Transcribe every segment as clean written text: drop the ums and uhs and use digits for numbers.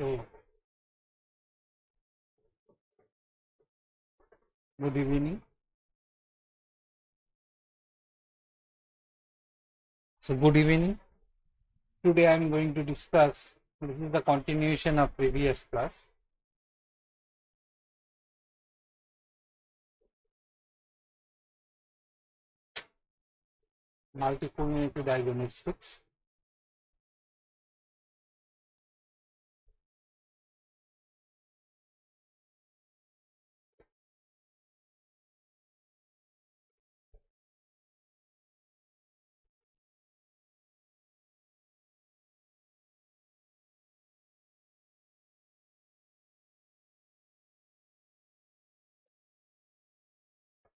So, good evening. Good evening. Today I am going to discuss, this is the continuation of previous class. Multicollinearity diagnostics.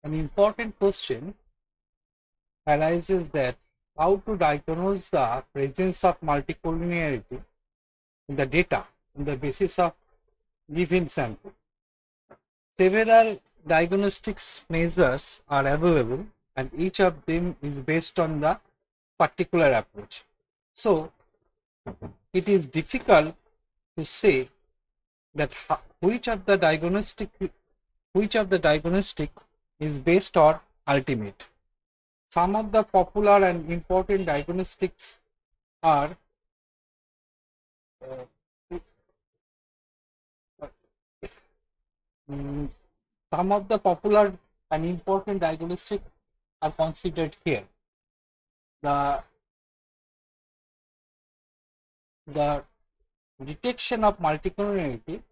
An important question arises that how to diagnose the presence of multicollinearity in the data on the basis of given sample. Several diagnostics measures are available and each of them is based on the particular approach. So, it is difficult to say that which of the diagnostic is best or ultimate. Some of the popular and important diagnostics are some of the popular and important diagnostics are considered here. The detection of multicollinearity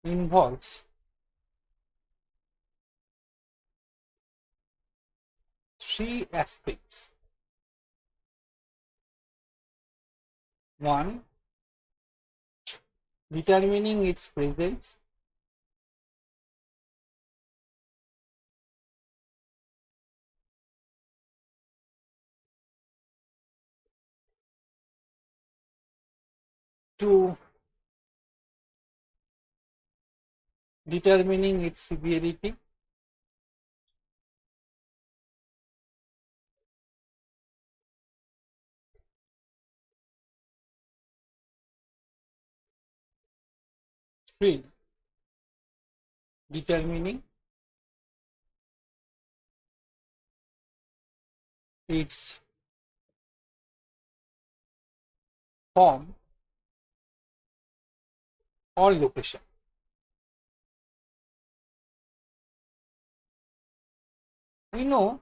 involves three aspects. One, determining its presence. Two, determining its severity. Three, determining its form or location. We know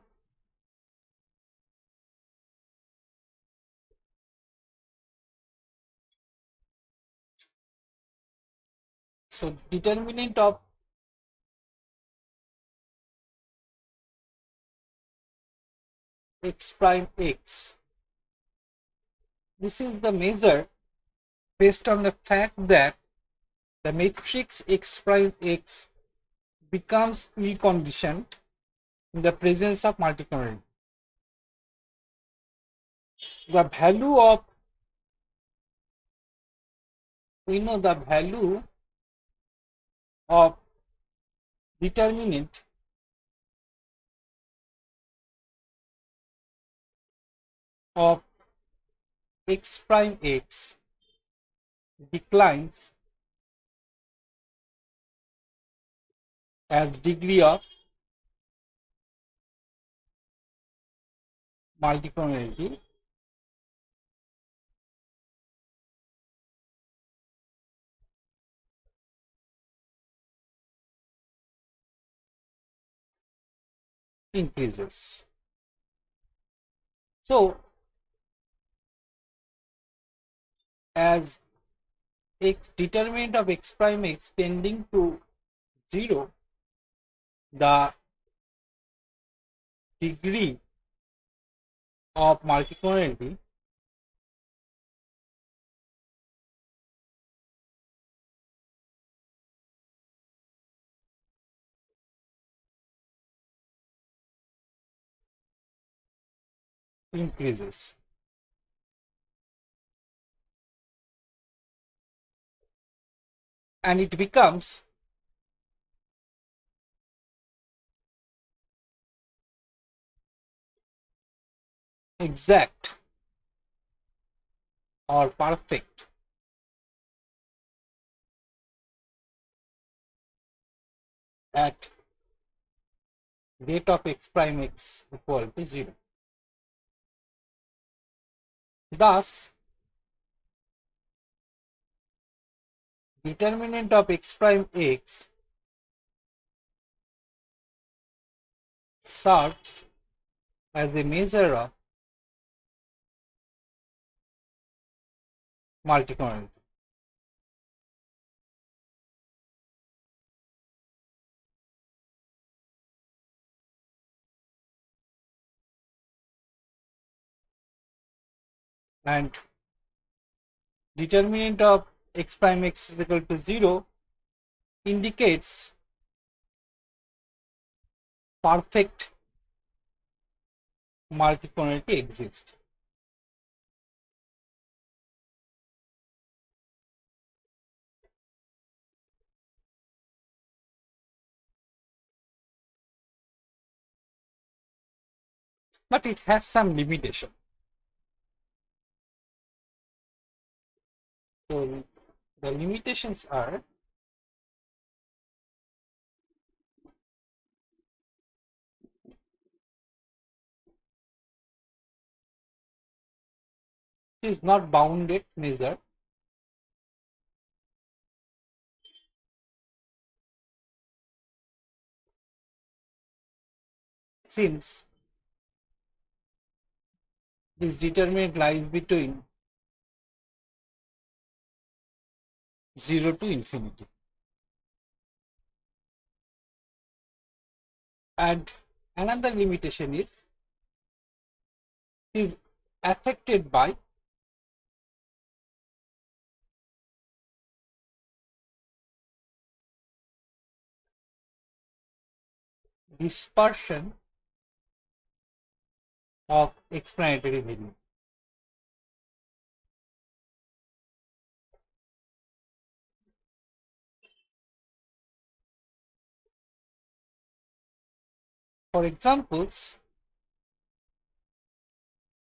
so determinant of x prime x. This is the measure based on the fact that the matrix x prime x becomes ill-conditioned in the presence of multicollinearity. The value of, we know the value of determinant of x prime x declines as degree of multicollinearity increases. So, as x determinant of x prime x tending to 0, the degree of multicollinearity increases. and it becomes exact or perfect at rate of x prime x equal to 0. Thus, determinant of x prime x serves as a measure of multicollinearity. And determinant of x prime x is equal to 0 indicates perfect multicollinearity exists. But it has some limitation. So the limitations are it is not bounded measure since this determinant lies between 0 to infinity. And another limitation is affected by dispersion of explanatory value. For examples,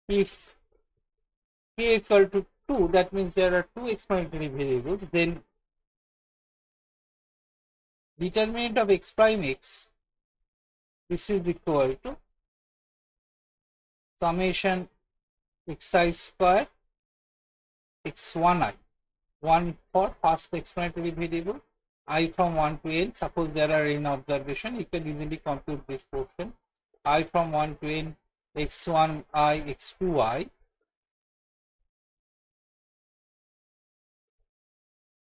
if k equal to 2, that means there are two explanatory variables, then determinant of x prime x, this is equal to summation xi square x1i, 1 for first explanatory variable, I from 1 to n. Suppose there are n observation, you can easily compute this portion. I from 1 to n, x1i, x2i,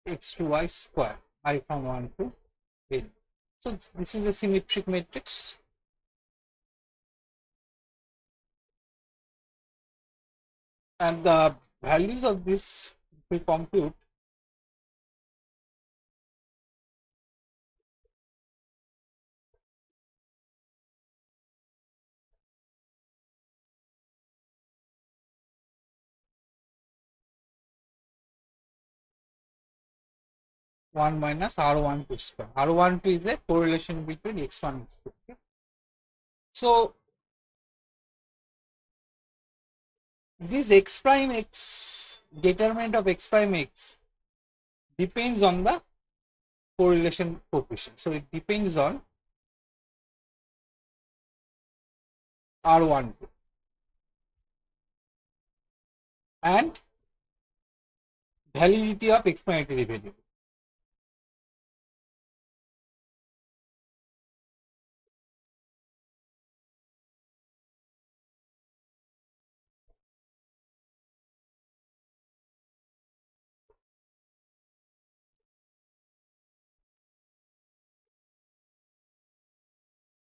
x2i square, I from 1 to n. So this is a symmetric matrix. And the values of this we compute one minus R12 square. R12 is a correlation between x1 and x2. Okay? So this x prime x, determinant of x prime x depends on the correlation coefficient. So it depends on R12 and validity of explanatory variable.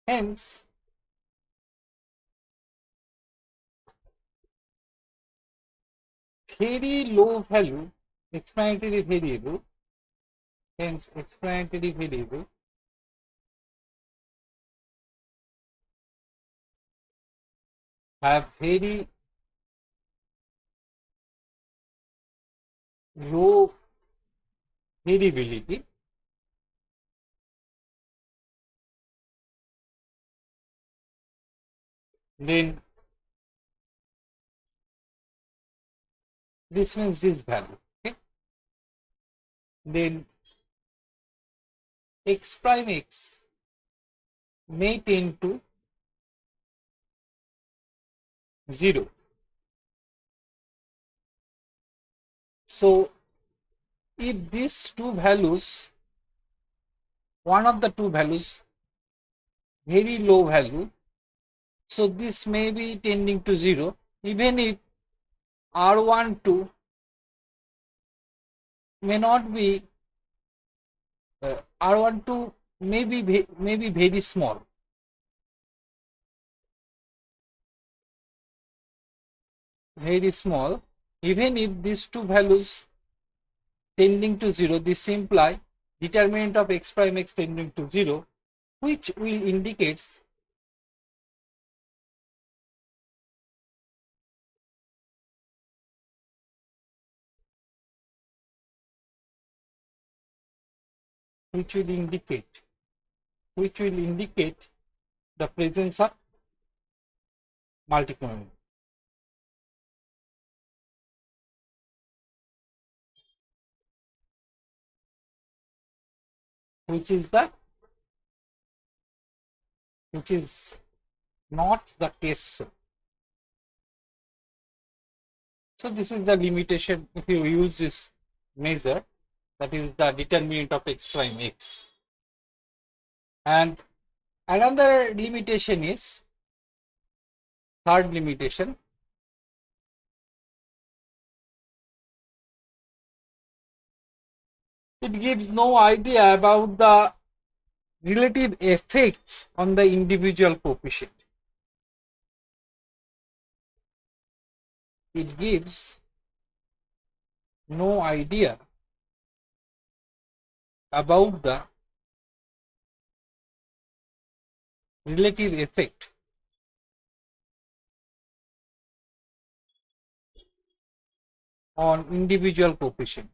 Hence, very low value explanatory variable, hence explanatory variable have very low variability, then this means this value. Okay, then x prime x may tend to 0. So if these two values, one of the two values very low value, so this may be tending to 0, even if R12 may not be, R12 may be very small. Very small, even if these two values tending to 0, this imply determinant of x prime x tending to 0, which will indicates the presence of multicollinearity. Which is not the case. So this is the limitation if you use this measure, that is the determinant of x prime x. And another limitation is, third limitation, it gives no idea about the relative effects on the individual coefficient. It gives no idea about the relative effect on individual coefficient.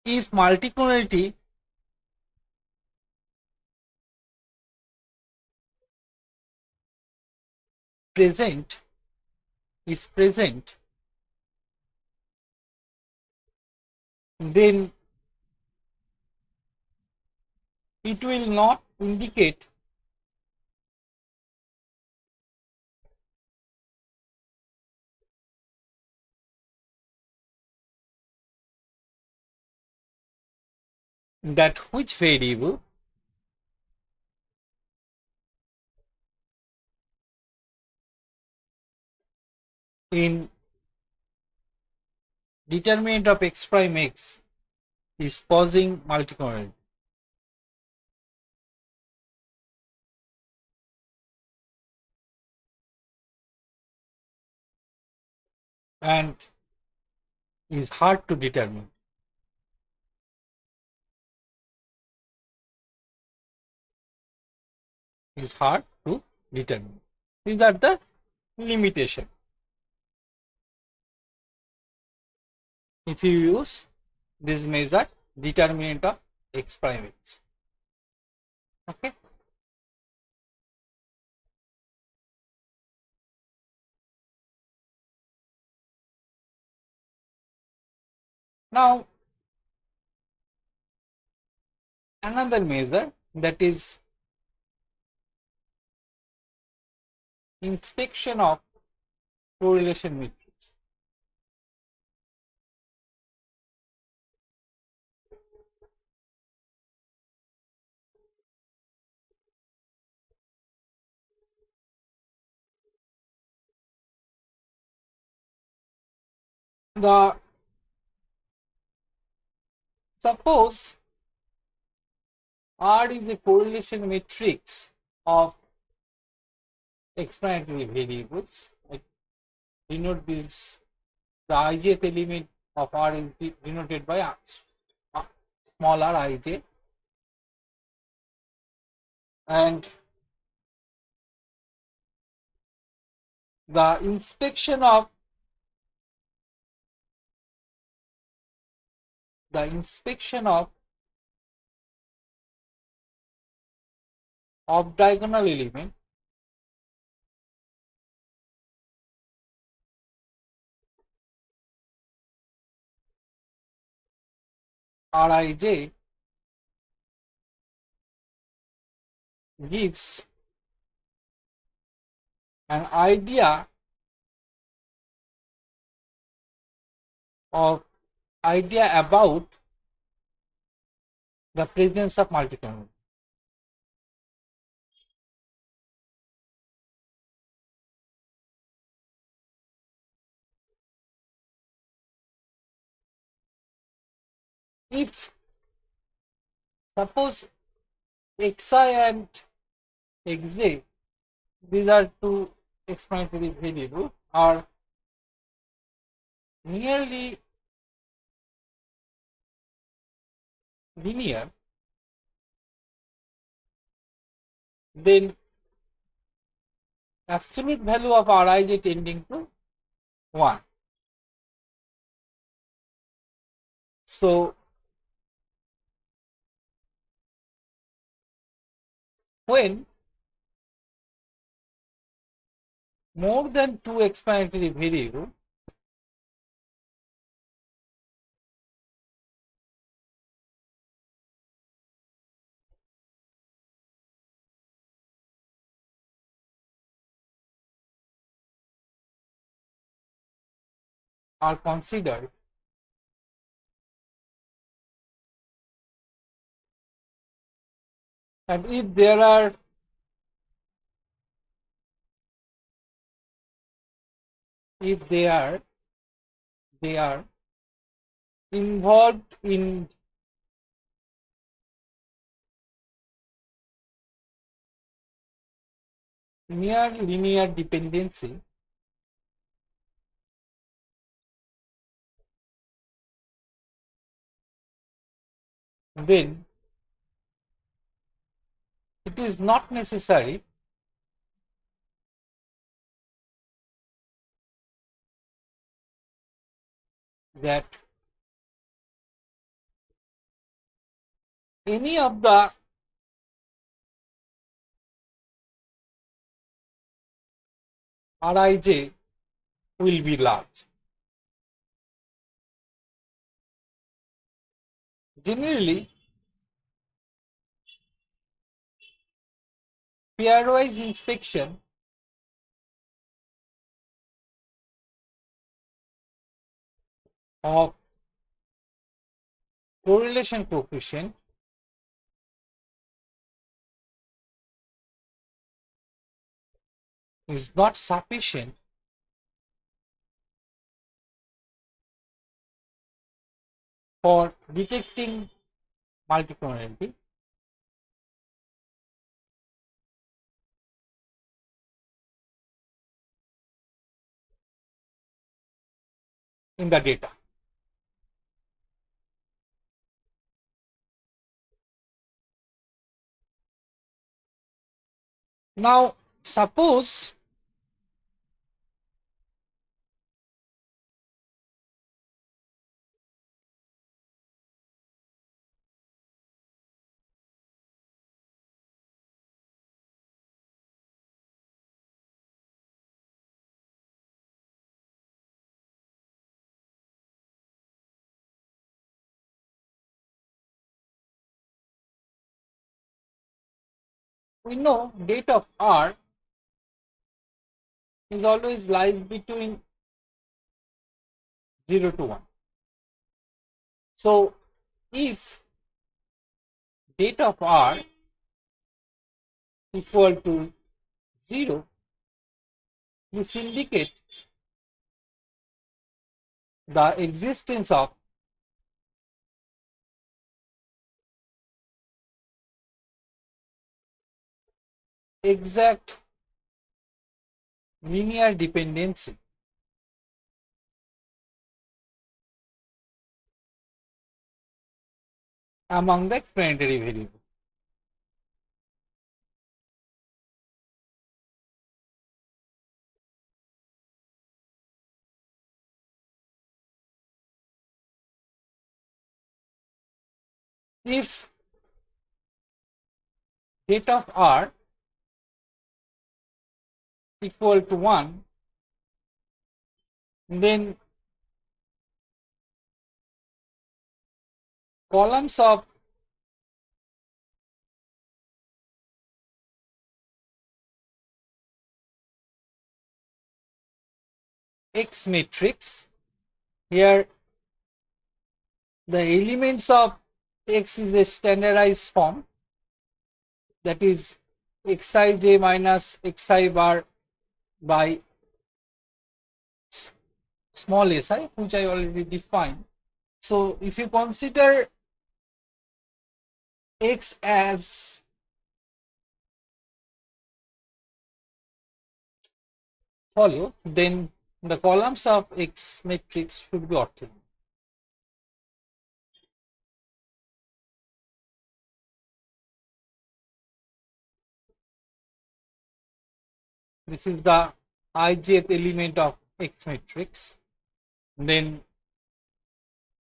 If multicollinearity is present, then it will not indicate that which variable in determinant of x prime x is causing multicollinearity. And is hard to determine. Is hard to determine. These are the limitation. If you use this measure, determinant of x prime x. Okay. Now, another measure, that is inspection of correlation matrix. Suppose R is a correlation matrix of explanatory variables. I denote this, the ijth element of R is denoted by smaller ij, and the inspection of off-diagonal element Rij gives an idea about the presence of multicollinearity. If suppose xi and xj, these are two explanatory variables, are nearly linear, then absolute value of Rij tending to 1. So when more than two explanatory variables are considered, and if there are they are involved in near linear dependency, then it is not necessary that any of the Rij will be large. Generally, pairwise inspection of correlation coefficient is not sufficient for detecting multicollinearity in the data. Now, suppose we know date of R is always lies between 0 to 1. So, if date of R equal to 0, this indicates the existence of exact linear dependency among the explanatory variables. if data of R equal to 1, then columns of X matrix, here the elements of X is a standardized form, that is xij minus xi bar by small si, which I already defined. So if you consider X as follow, then the columns of X matrix should be orthogonal. This is the ijth element of X matrix. Then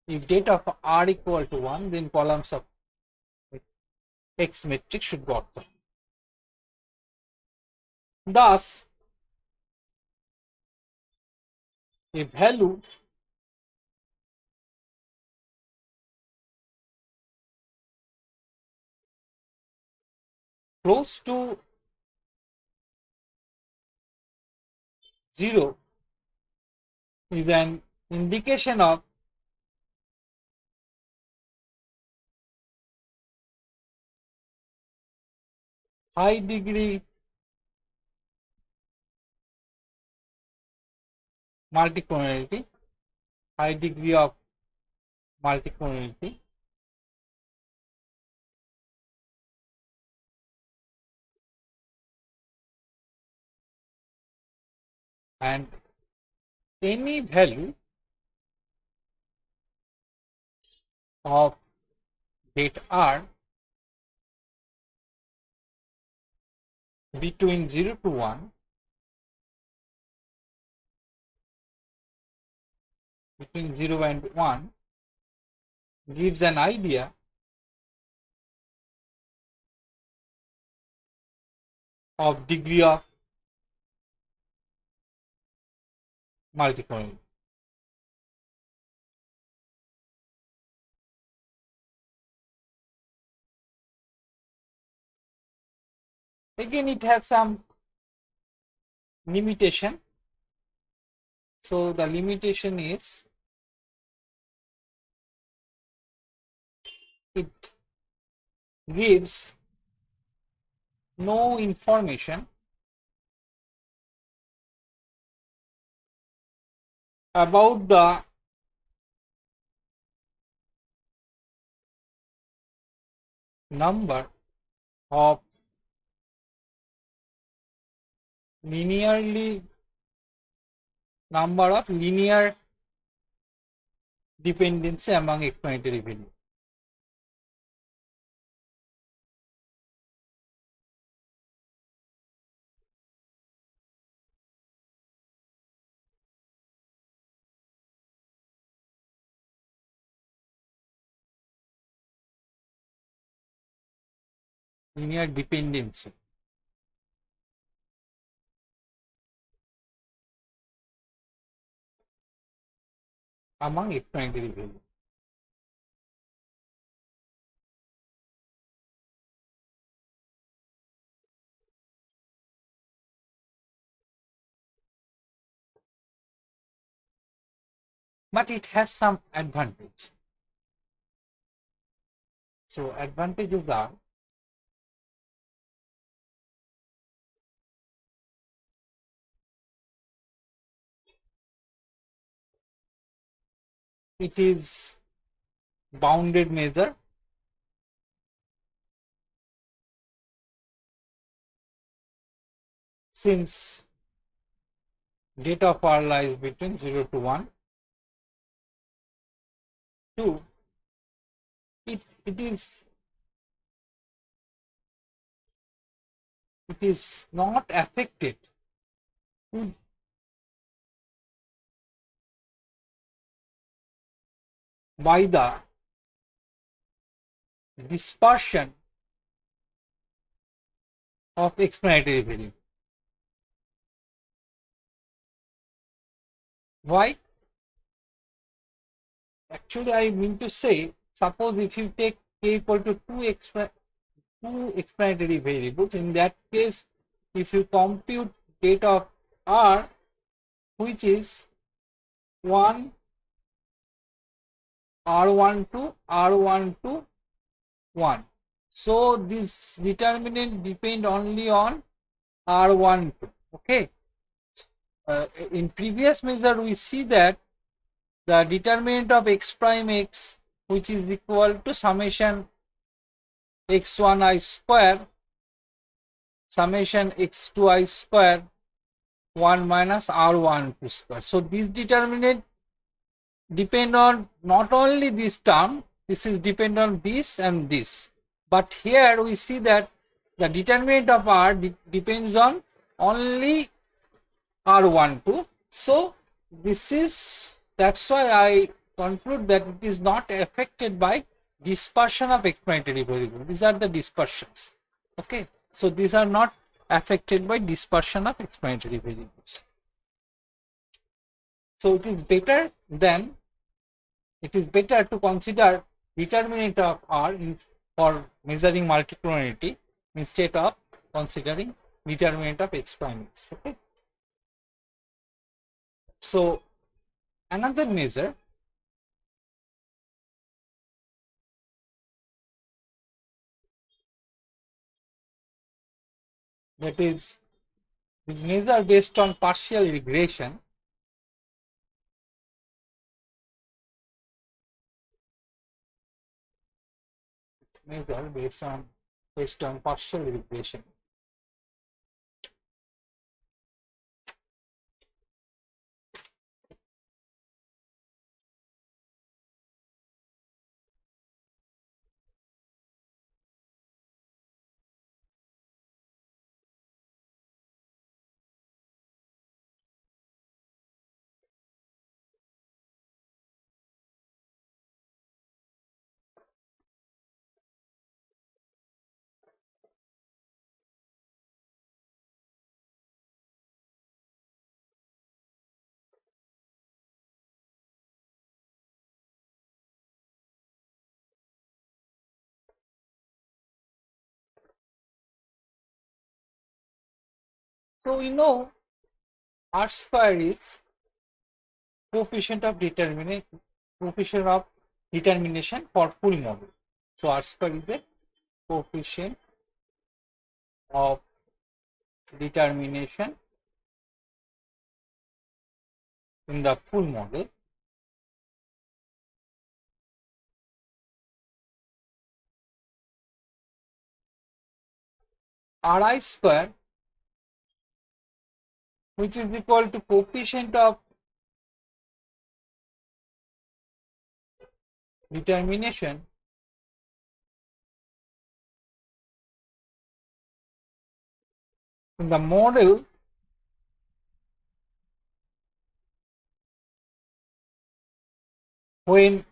if data of R equal to 1, then columns of X matrix should be orthogonal. Thus, a value close to 0 is an indication of high degree multicollinearity, high degree of multicollinearity, and any value of date R between 0 to 1, between 0 and 1, gives an idea of degree of multicollinearity. Again, it has some limitation. So the limitation is it gives no information about the number of linear dependency among explanatory values. Linear dependency among explanatory values. But it has some advantage. So advantages are it is bounded measure, since data of R lies between 0 to 1. 2, it is not affected by the dispersion of explanatory variable. Why? Actually, I mean to say, suppose if you take k equal to two explanatory variables, in that case, if you compute data of R, which is 1, R1 to R1 to 1. So this determinant depend only on R1 to. Okay. In previous measure, we see that the determinant of x prime x, which is equal to summation x1 I square summation x2 I square 1 minus R1 2 square. So this determinant depend on not only this term, this is depend on this and this, but here we see that the determinant of R depends on only R1 2. So this is, that's why I conclude that it is not affected by dispersion of explanatory variable. These are the dispersions. Okay, so these are not affected by dispersion of explanatory variables. So it is better to consider determinant of R for measuring multicollinearity instead of considering determinant of x prime x. Okay. So another measure that is measure based on partial regression. Measure based on partial regression. So we know R square is coefficient of determination for full model. So R square is a coefficient of determination in the full model. Ri square, which is equal to coefficient of determination in the model when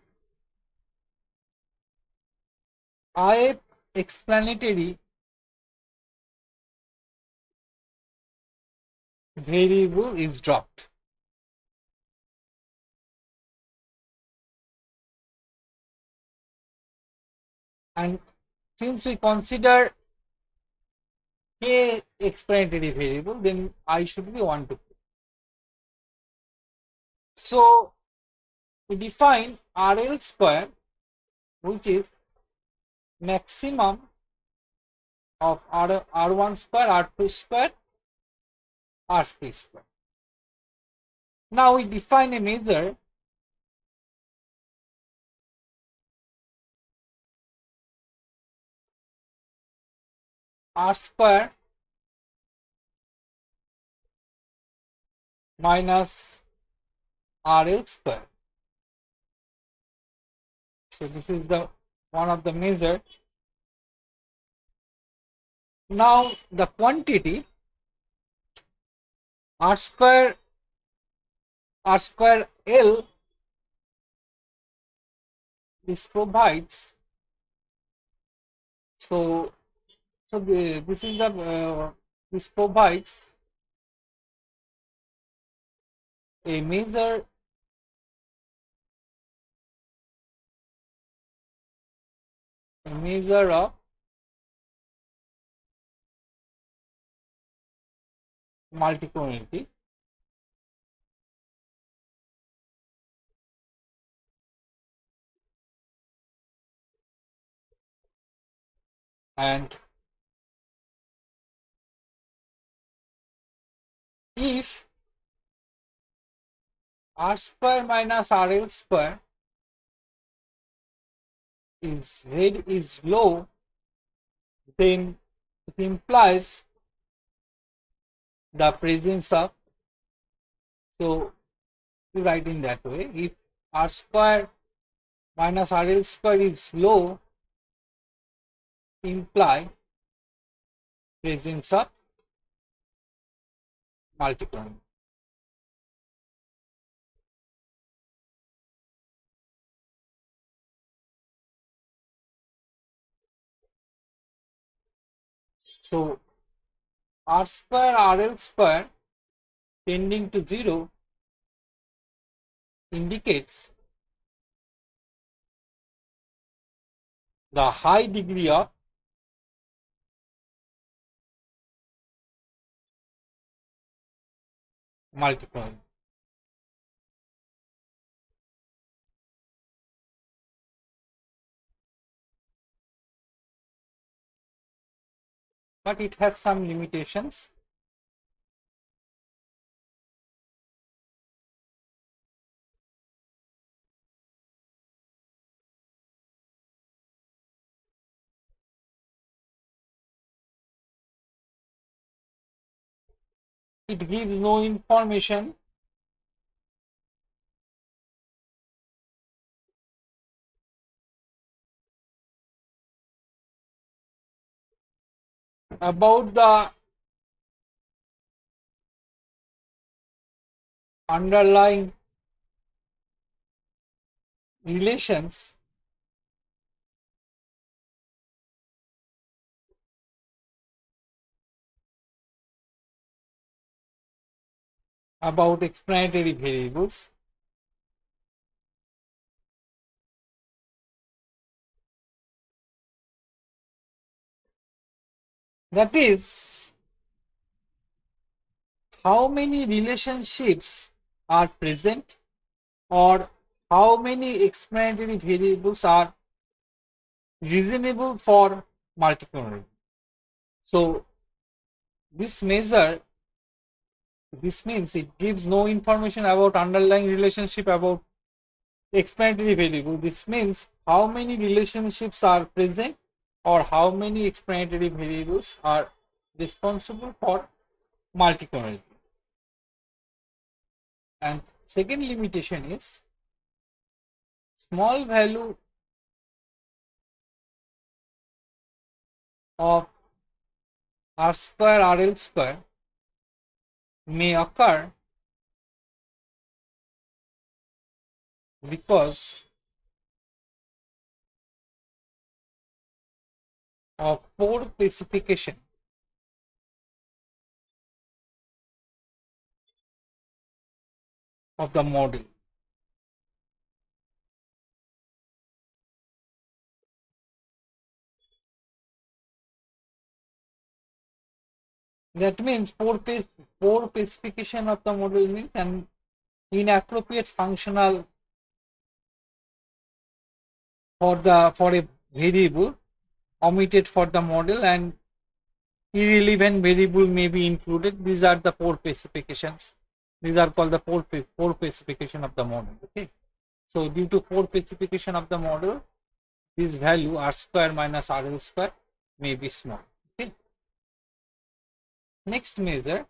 ith explanatory variable is dropped. And since we consider k explanatory variable, then I should be 1 to 2. So we define RL square, which is maximum of R1 square, R2 square, R3 square. Now we define a measure R square minus RL square. So this is the one of the measure. Now the quantity R square L, this provides So, this provides a measure of multicollinearity, and if r square minus rl square is low, then it implies the presence of, so we write in that way, if r square minus rl square is low, imply presence of multicollinearity. So r square rl square tending to 0 indicates the high degree of multicollinearity. But it has some limitations. It gives no information about the underlying relations about explanatory variables. That is, how many relationships are present or how many explanatory variables are reasonable for multicollinearity. So this measure, this means it gives no information about underlying relationship about explanatory variable. This means how many relationships are present or how many explanatory variables are responsible for multicollinearity. And second limitation is small value of r square rl square may occur because of poor specification of the model. That means poor specification of the model means an inappropriate functional for a variable omitted for the model, and irrelevant variable may be included. These are the poor specifications. These are called the poor specification of the model. Okay. So due to poor specification of the model, this value r square minus rl square may be small. Okay. Next measure,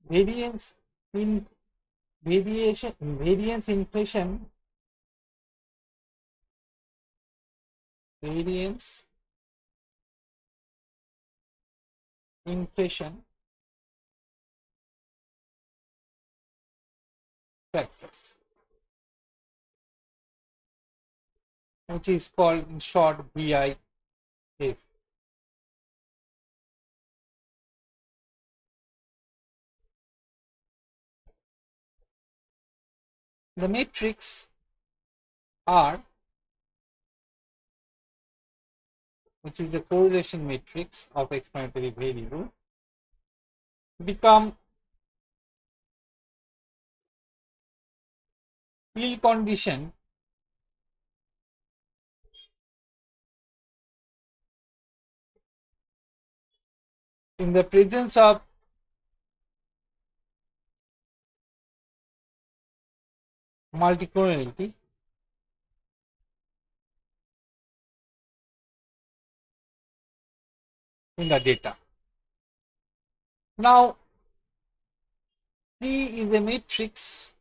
variance in variance impression factors. which is called in short VIF. The matrix R, which is the correlation matrix of explanatory variable, become ill condition in the presence of multicollinearity in the data. Now, C is a matrix,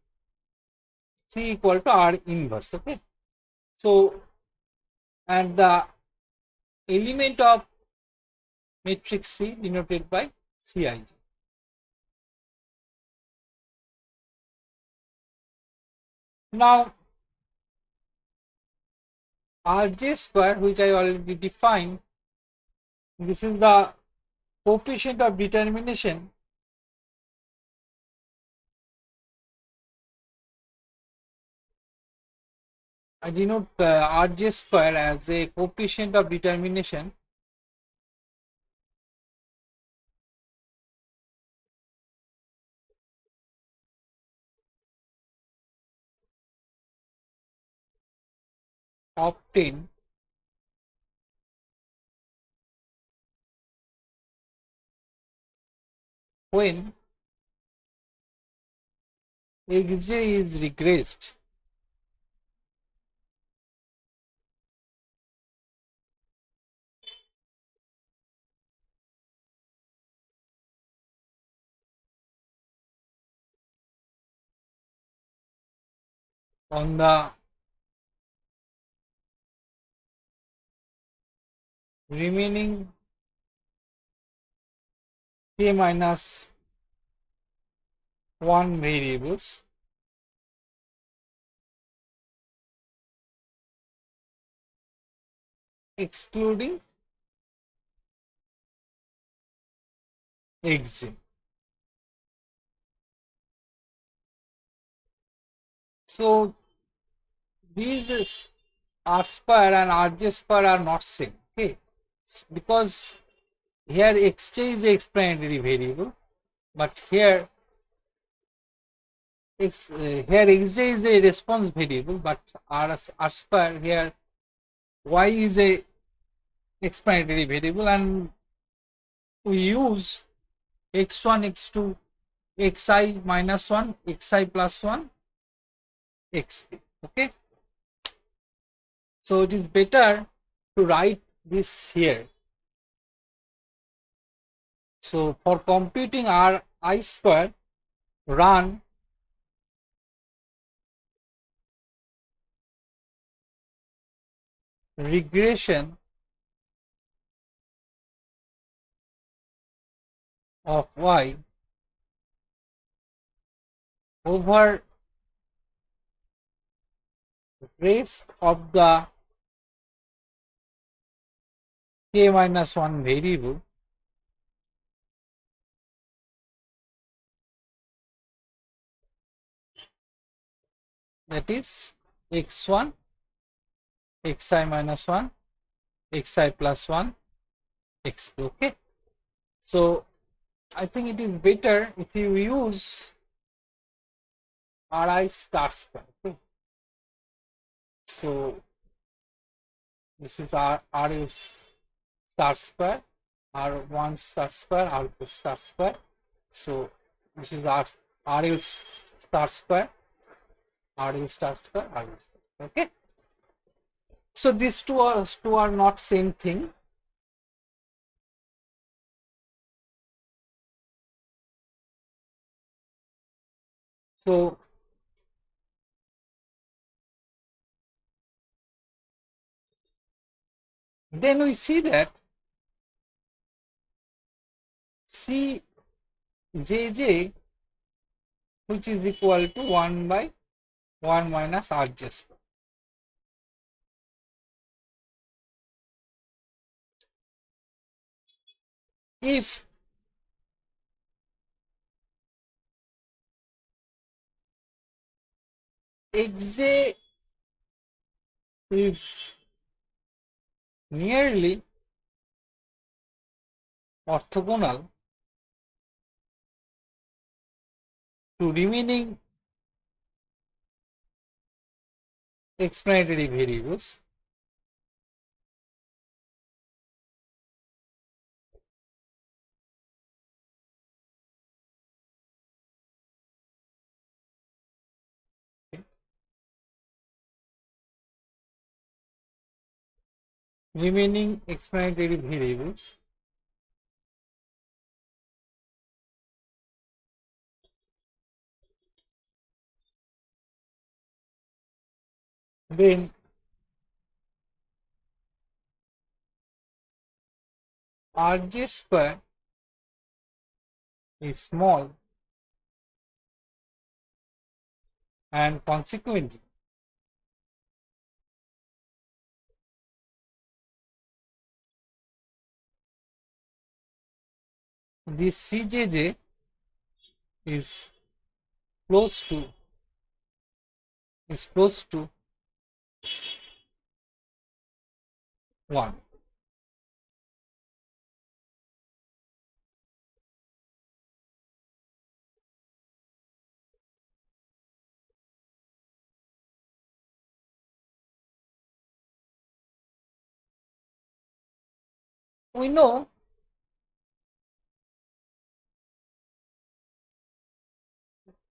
C equal to R inverse, okay. So, and the element of matrix C denoted by Cij. Now, Rj square, which I already defined, this is the coefficient of determination I denote Rj square as a coefficient of determination obtained when Xj is regressed on the remaining k minus 1 variables excluding Xj. So these R square and Rj square are not same, okay, because here Xj is a explanatory variable, but here here Xj is a response variable, but R square here Y is a explanatory variable, and we use x1, x2, xi minus 1, xi plus 1, xp. Okay. So it is better to write this here. So for computing Ri square, run regression of y over rest of the k minus 1 variable that is x1, xi minus 1, xi plus 1, xp. Okay. So I think it is better if you use Ri star square. Okay. So this is RL star square, R1 star square, R2 star square. So this is RL star square, RL star square, RL star square. Okay. So these two are not same thing. So then we see that Cjj, which is equal to 1 by 1 minus Rj square. if xj is nearly orthogonal to remaining explanatory variables, remaining explanatory variables then Rj square is small, and consequently this Cjj is close to 1. We know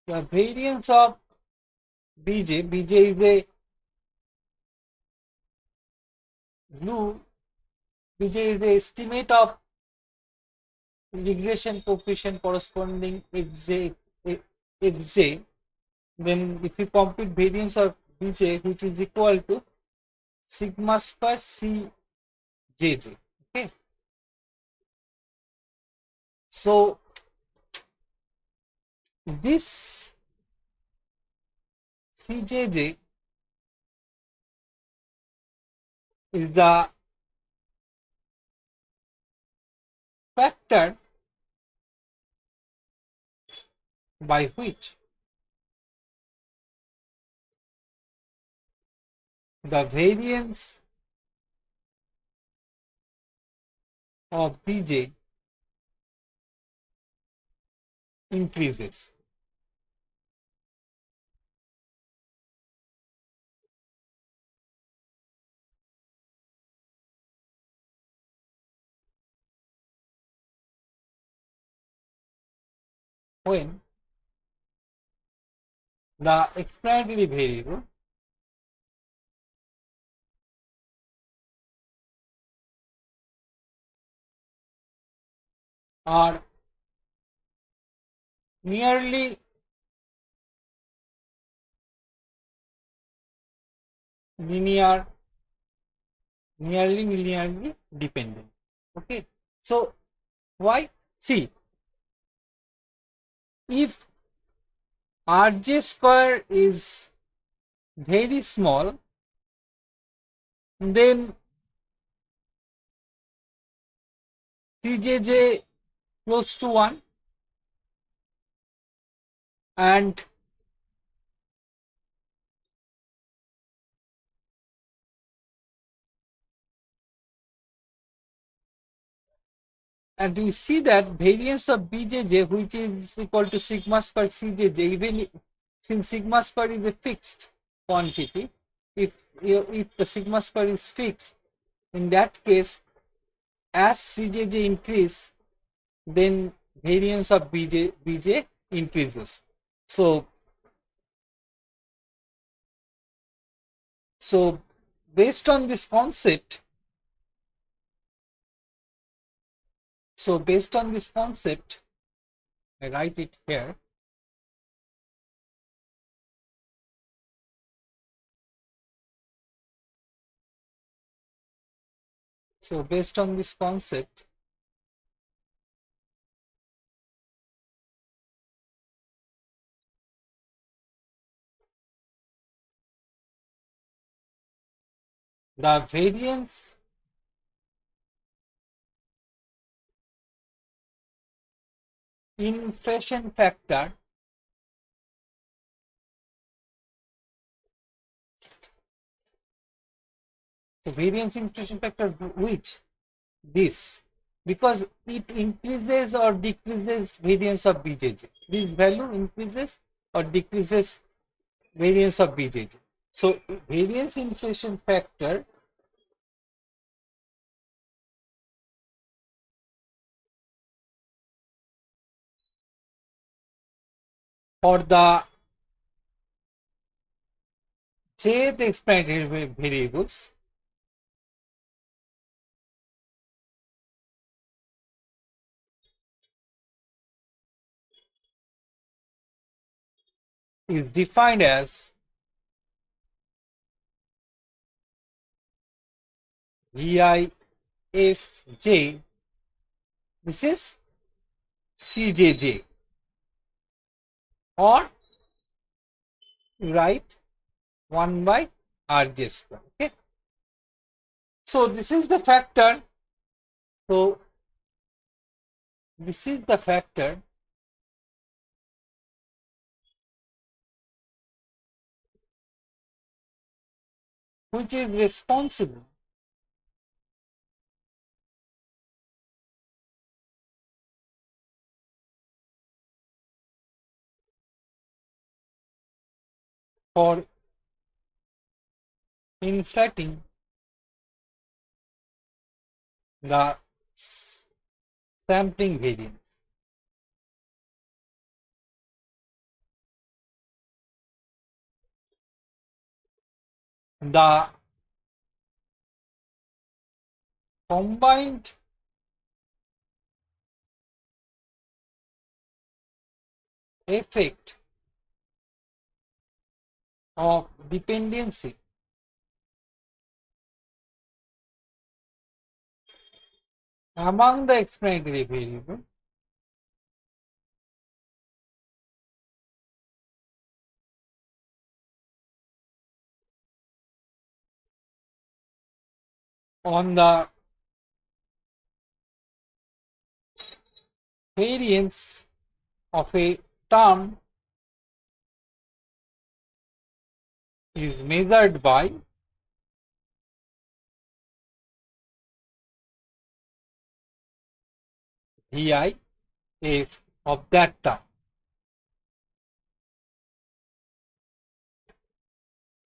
the variance of Bj is a blue, Bj is the estimate of regression coefficient corresponding xj, then if you compute variance of Bj, which is equal to sigma square Cjj. Okay, so this Cjj is the factor by which the variance of Bj increases. When the explanatory variable are nearly linearly dependent. Okay, so why? See, if Rj square is very small, then Cjj close to 1, and you see that variance of Bjj, which is equal to sigma square Cjj, even since sigma square is a fixed quantity, if the sigma square is fixed, in that case, as Cjj increase, then variance of Bj increases. So based on this concept, I write it here. So based on this concept, the variance inflation factor so variance inflation factor which this because it increases or decreases variance of BJJ. This value increases or decreases variance of BJJ. So variance inflation factor for the jth explanatory variables is defined as VIFJ. This is CJJ, or you write 1 by RJ square. Okay. So this is the factor. So this is the factor which is responsible for inflating the sampling variance. The combined effect of dependency among the explanatory variables on the variance of a term is measured by VIF of that term.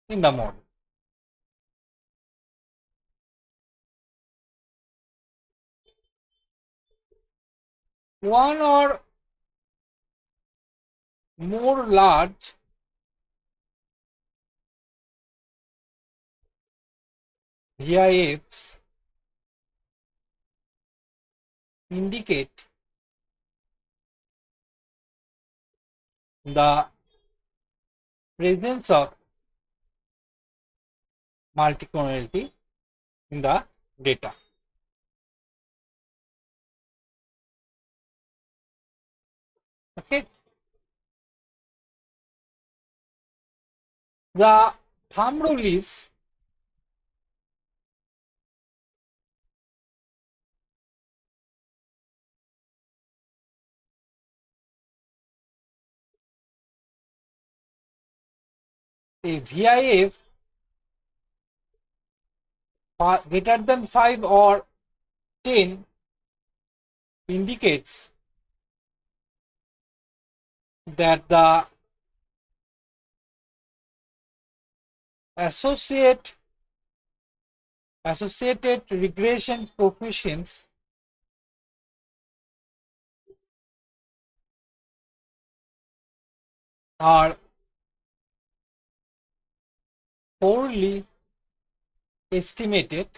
In the model. One or more large VIFs indicate the presence of multicollinearity in the data. Okay. The thumb rule is a VIF greater than 5 or 10 indicates that the associated regression coefficients are poorly estimated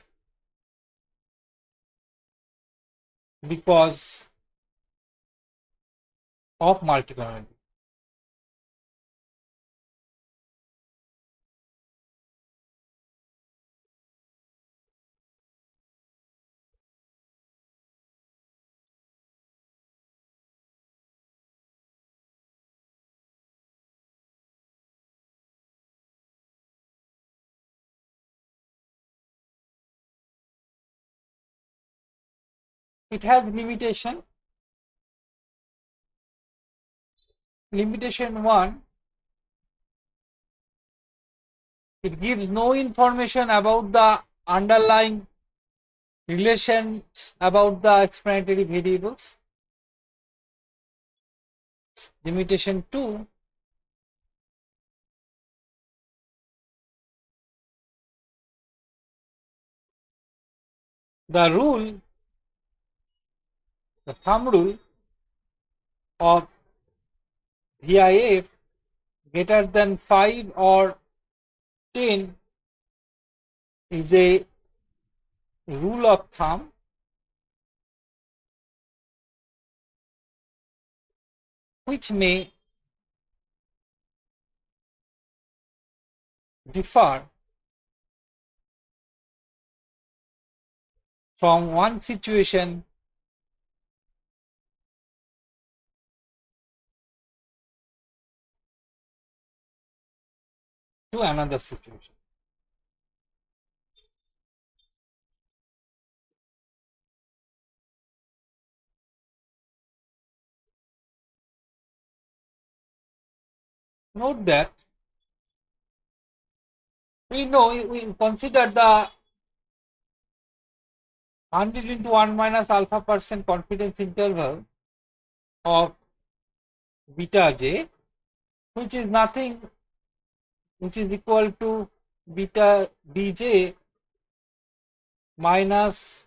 because of multicollinearity. It has limitation limitation 1, it gives no information about the underlying relations about the explanatory variables. Limitation 2, the rule, the thumb rule of VIF greater than 5 or 10 is a rule of thumb which may differ from one situation to another situation. Note that we consider the 100 into 1 minus alpha % confidence interval of beta j, which is nothing, which is equal to beta bj minus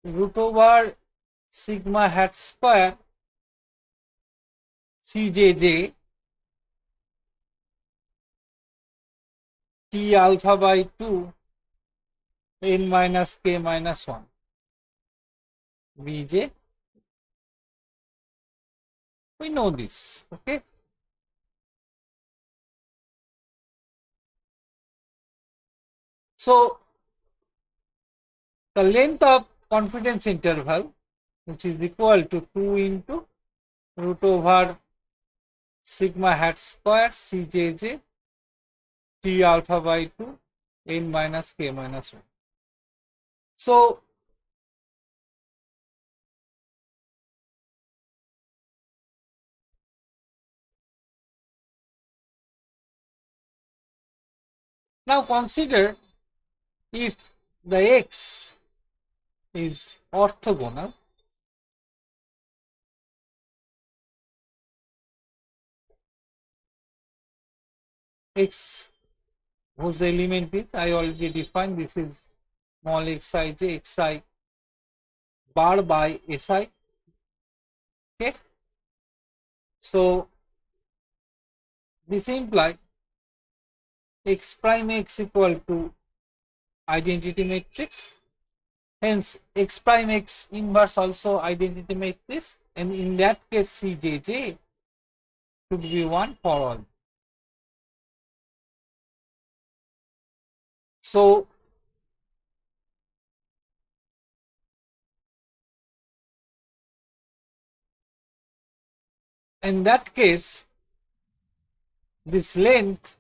root over sigma hat square cjj t alpha by 2 n minus k minus 1 bj. We know this, okay? So the length of confidence interval, which is equal to 2 into root over sigma hat square cjj t alpha by 2 n minus k minus 1. So now consider if the x is orthogonal, x whose element is, I already defined, this is small xij xi bar by si, okay? So this implies x prime x equal to identity matrix, hence x prime x inverse also identity matrix, and in that case cjj should be 1 for all. So in that case, this length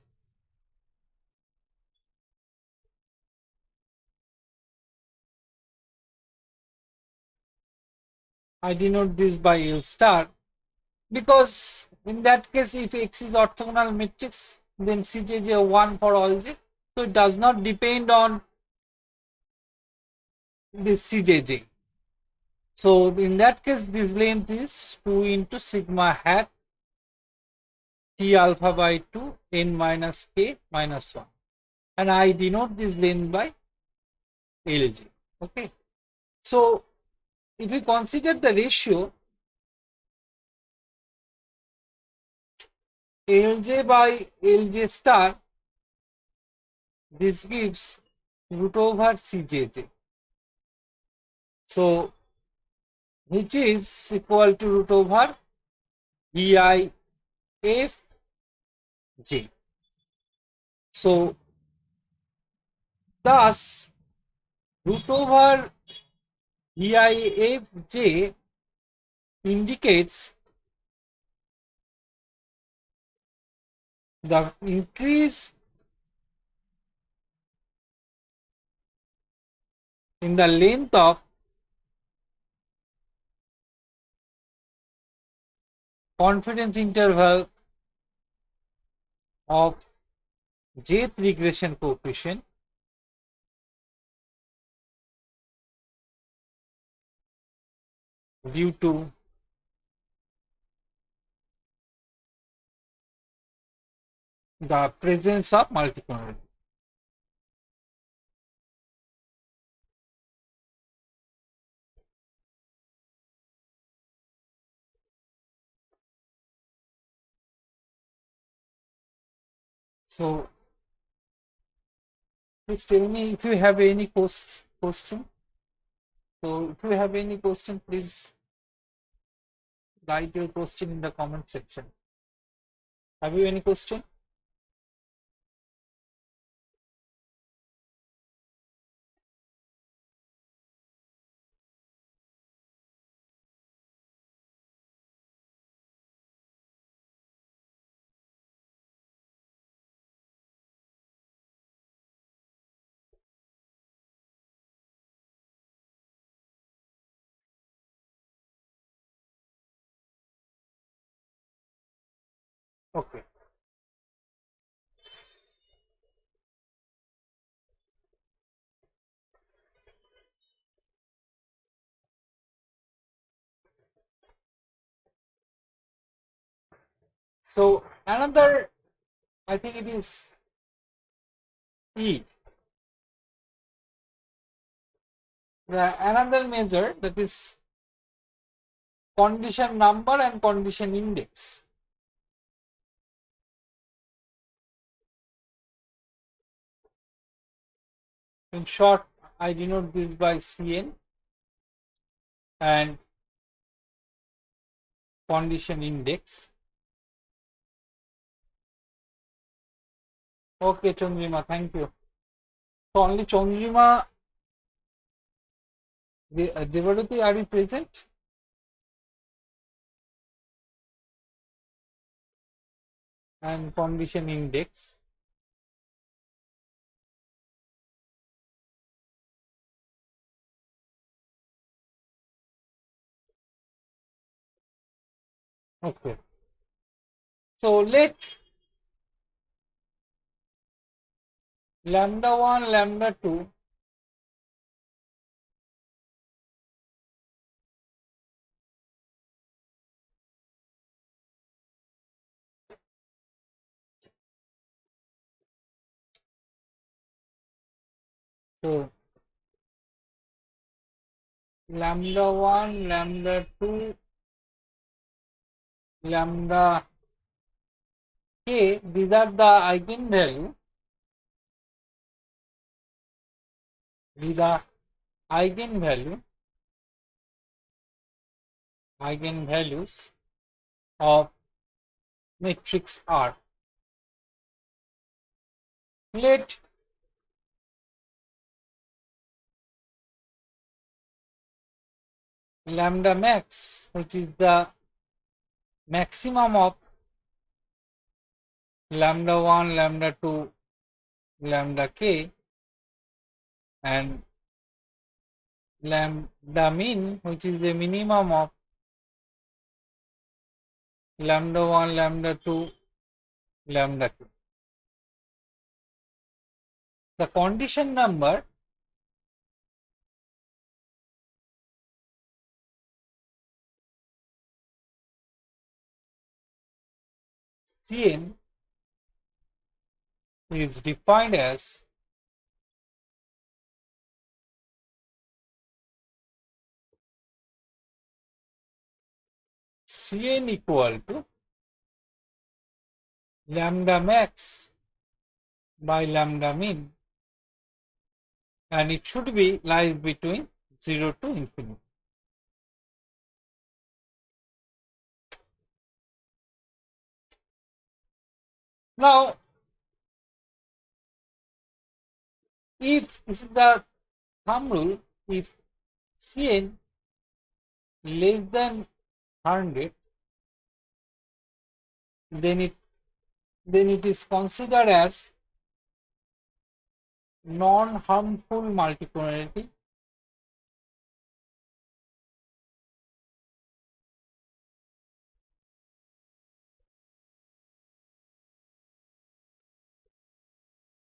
I denote this by L star, because in that case if x is orthogonal matrix then cjj 1 for all j, so it does not depend on this cjj. So in that case this length is 2 into sigma hat t alpha by 2 n minus k minus 1, and I denote this length by Lj, okay? So if we consider the ratio Lj by Lj star, this gives root over cjj, so which is equal to root over vi f j. So thus root over vi f j indicates the increase in the length of confidence interval of jth regression coefficient due to the presence of multicollinearity. So please tell me if you have any question. So if you have any question, please write your question in the comment section. Have you any question? Okay. So another, I think it is E. Another measure, that is condition number and condition index. In short, I denote this by Cn and condition index. Okay, Chandrima, thank you. So only Chandrima, Devadati, are you present? And condition index. Okay. So let lambda 1, lambda 2 so lambda 1, lambda 2, lambda k, these are the eigenvalue. These are eigenvalues of matrix R. Let lambda max, which is the maximum of lambda 1, lambda 2, lambda k, and lambda mean, which is the minimum of lambda 1, lambda 2, lambda k. The condition number Cn is defined as Cn equal to lambda max by lambda mean, and it should be lies between 0 to infinity. Now, if this is the thumb rule, if Cn less than 100, then it is considered as non-harmful multicollinearity.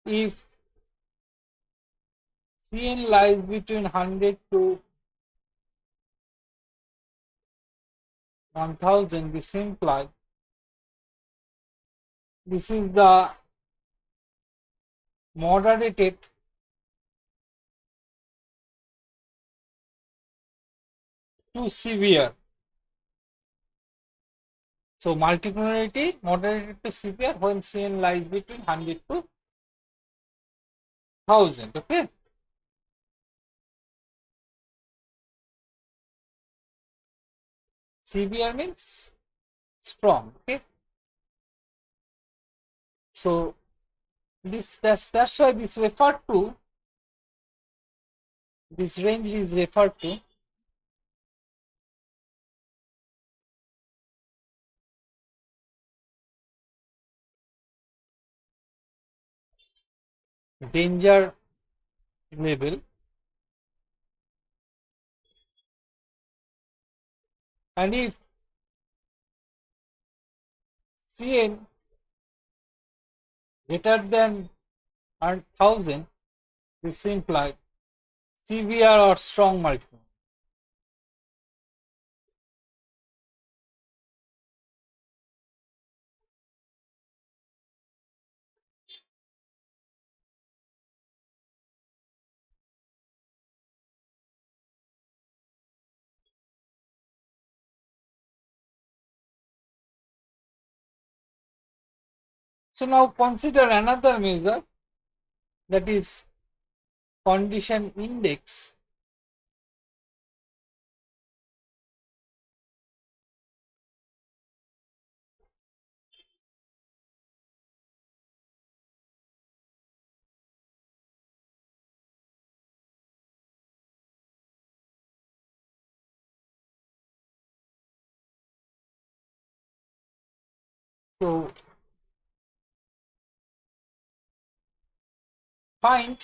if Cn lies between 100 to 1000, this implies this is the moderated to severe. So multicollinearity moderated to severe when Cn lies between 100 to 1000. Okay. Severe means strong. Okay. So that's why this referred to, this range is referred to danger level, and if Cn greater than 1000, this implies severe or strong multicollinearity. So now consider another measure, that is condition index. So find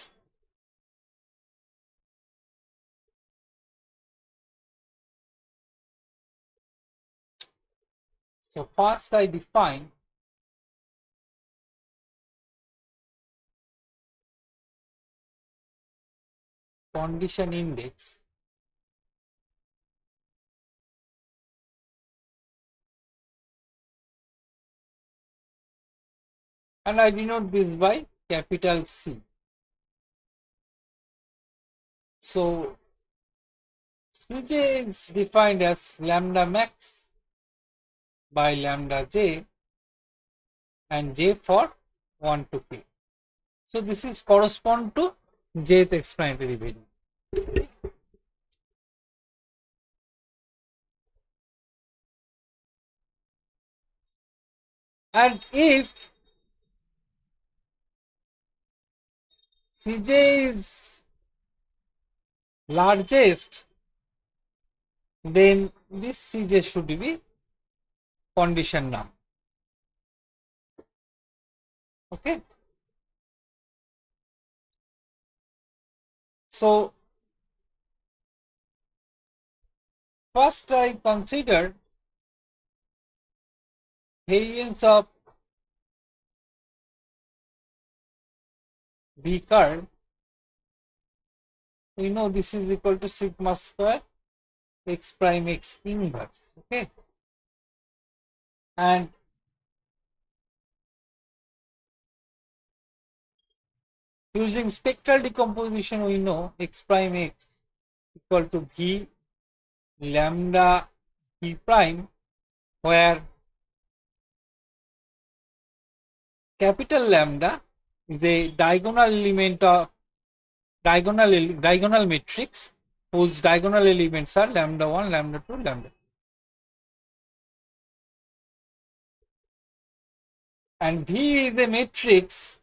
so first I define condition index, and I denote this by capital C. So Cj is defined as lambda max by lambda j, and j for 1 to k. So this is correspond to jth explanatory value. And if Cj is largest, then this Cj should be condition num. Okay. So first I consider variance of B curve. We know this is equal to sigma square x prime x inverse. Okay. And using spectral decomposition, we know x prime x equal to v lambda v prime, where capital lambda is a diagonal element of diagonal matrix whose diagonal elements are lambda 1, lambda 2, lambda. And V is a matrix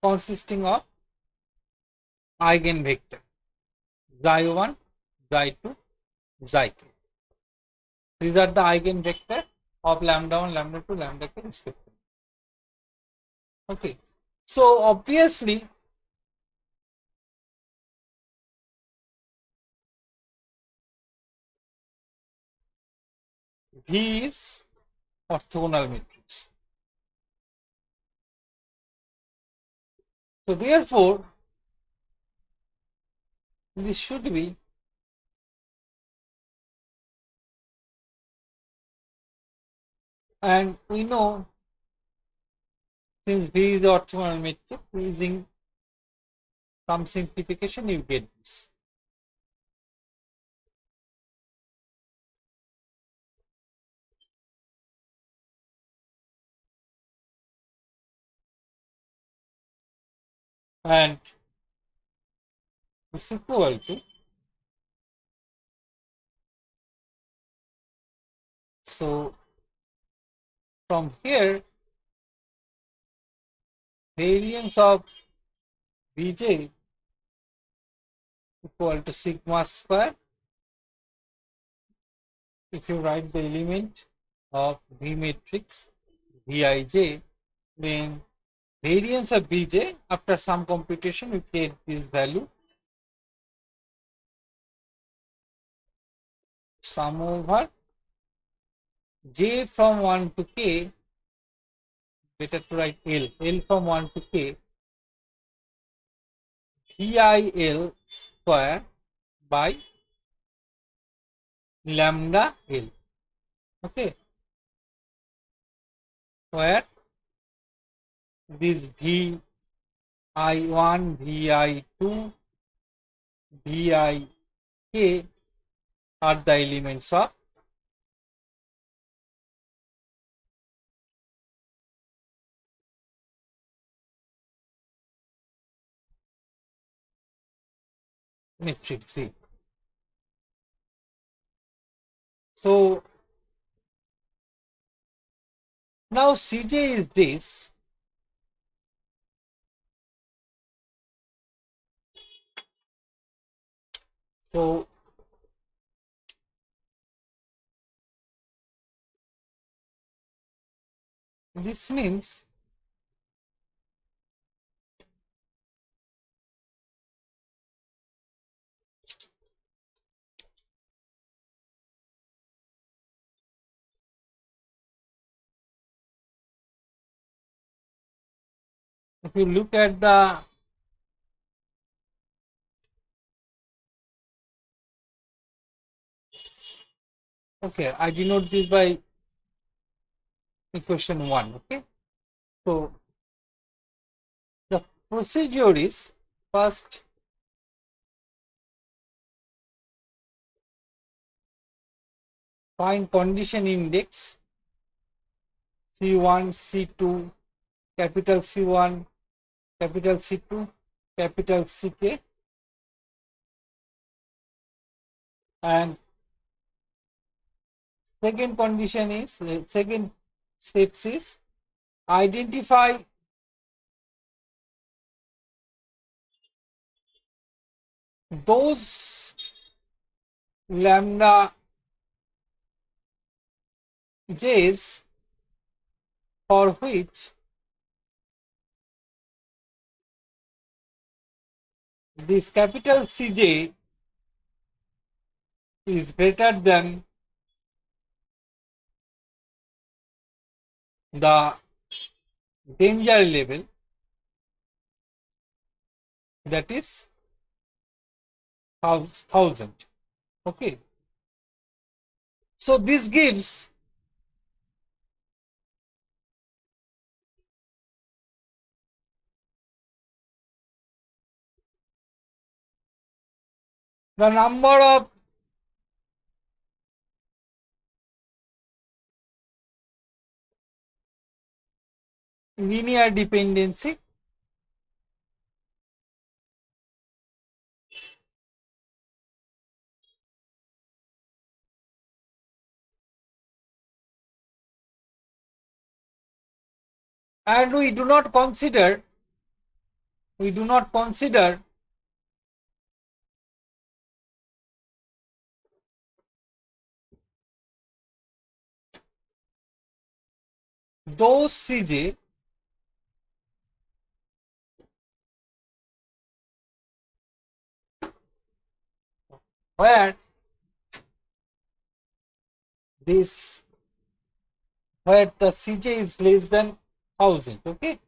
consisting of eigenvector xi1, xi2, xk. These are the eigenvector of lambda 1, lambda 2, lambda k respectively. Okay. So obviously V is orthogonal matrix. So therefore, this should be and we know since V is orthogonal metric, using some simplification you get this. And is equal to, so from here variance of Vj equal to sigma square. If you write the element of V matrix Vij, then variance of Bj after some computation we get this value sum over j from 1 to k, better to write L from 1 to k, VIL square by lambda L. Okay, where this VI1, VI2, VIK are the elements of matrix V. So now Cj is this. So this means if you look at the okay, I denote this by equation 1. Okay, so the procedure is first find condition index C1, C2, capital C1, capital C2, capital CK, and second condition is second steps is identify those lambda j's for which this capital Cj is greater than the danger level, that is 1000. Okay, so this gives the number of linear dependency and we do not consider those Cj where this where the Cj is less than 1000. Okay,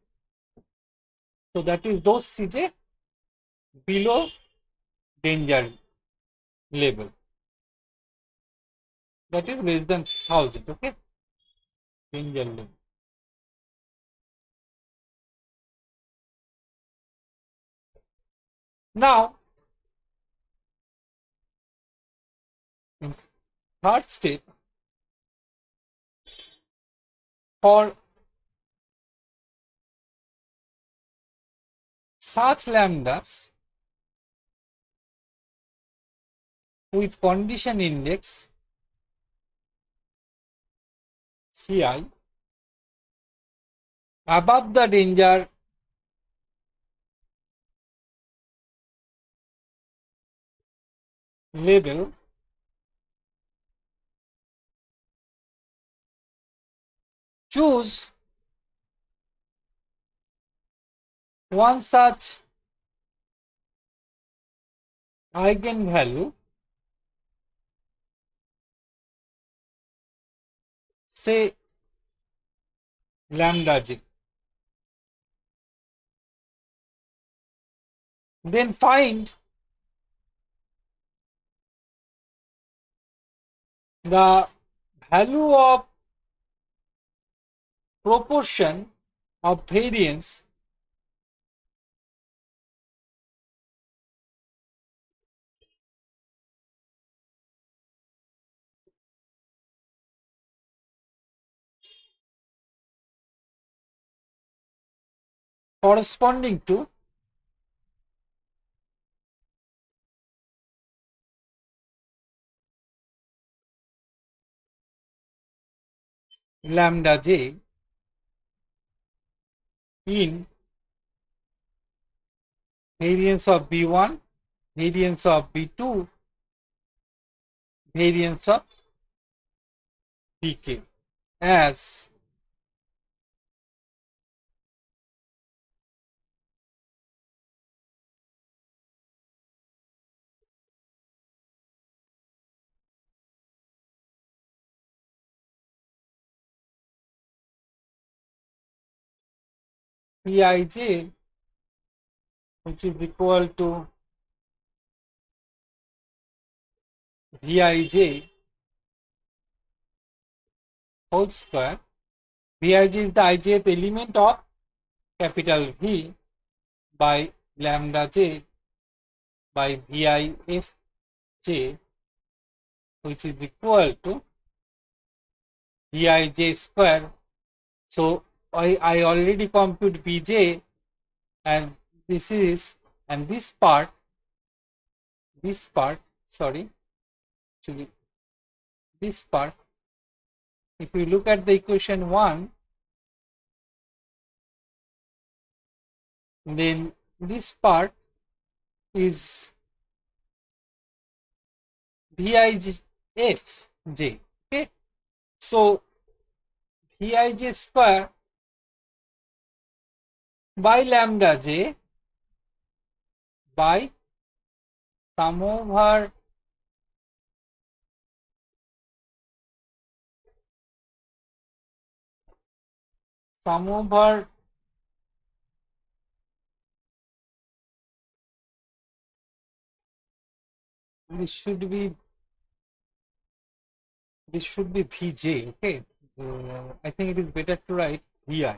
So that is dose Cj below danger level. That is less than 1000. Okay, danger level. Now, in third step, for such lambdas with condition index Ci above the danger level, choose one such eigenvalue, say lambda j. Then find the value of proportion of variance corresponding to lambda j in variance of B1, variance of B2, variance of Bk as Pij, which is equal to Vij whole square. Vij is the ijth element of capital V by lambda j by Vif j, which is equal to Vij square. So I already compute Vj, and this is, and this part, sorry, actually this part, if you look at the equation 1, then this part is Vij f j. Okay, so Vij square by lambda j by sum over this should be Vj. Okay, I think it is better to write Vi.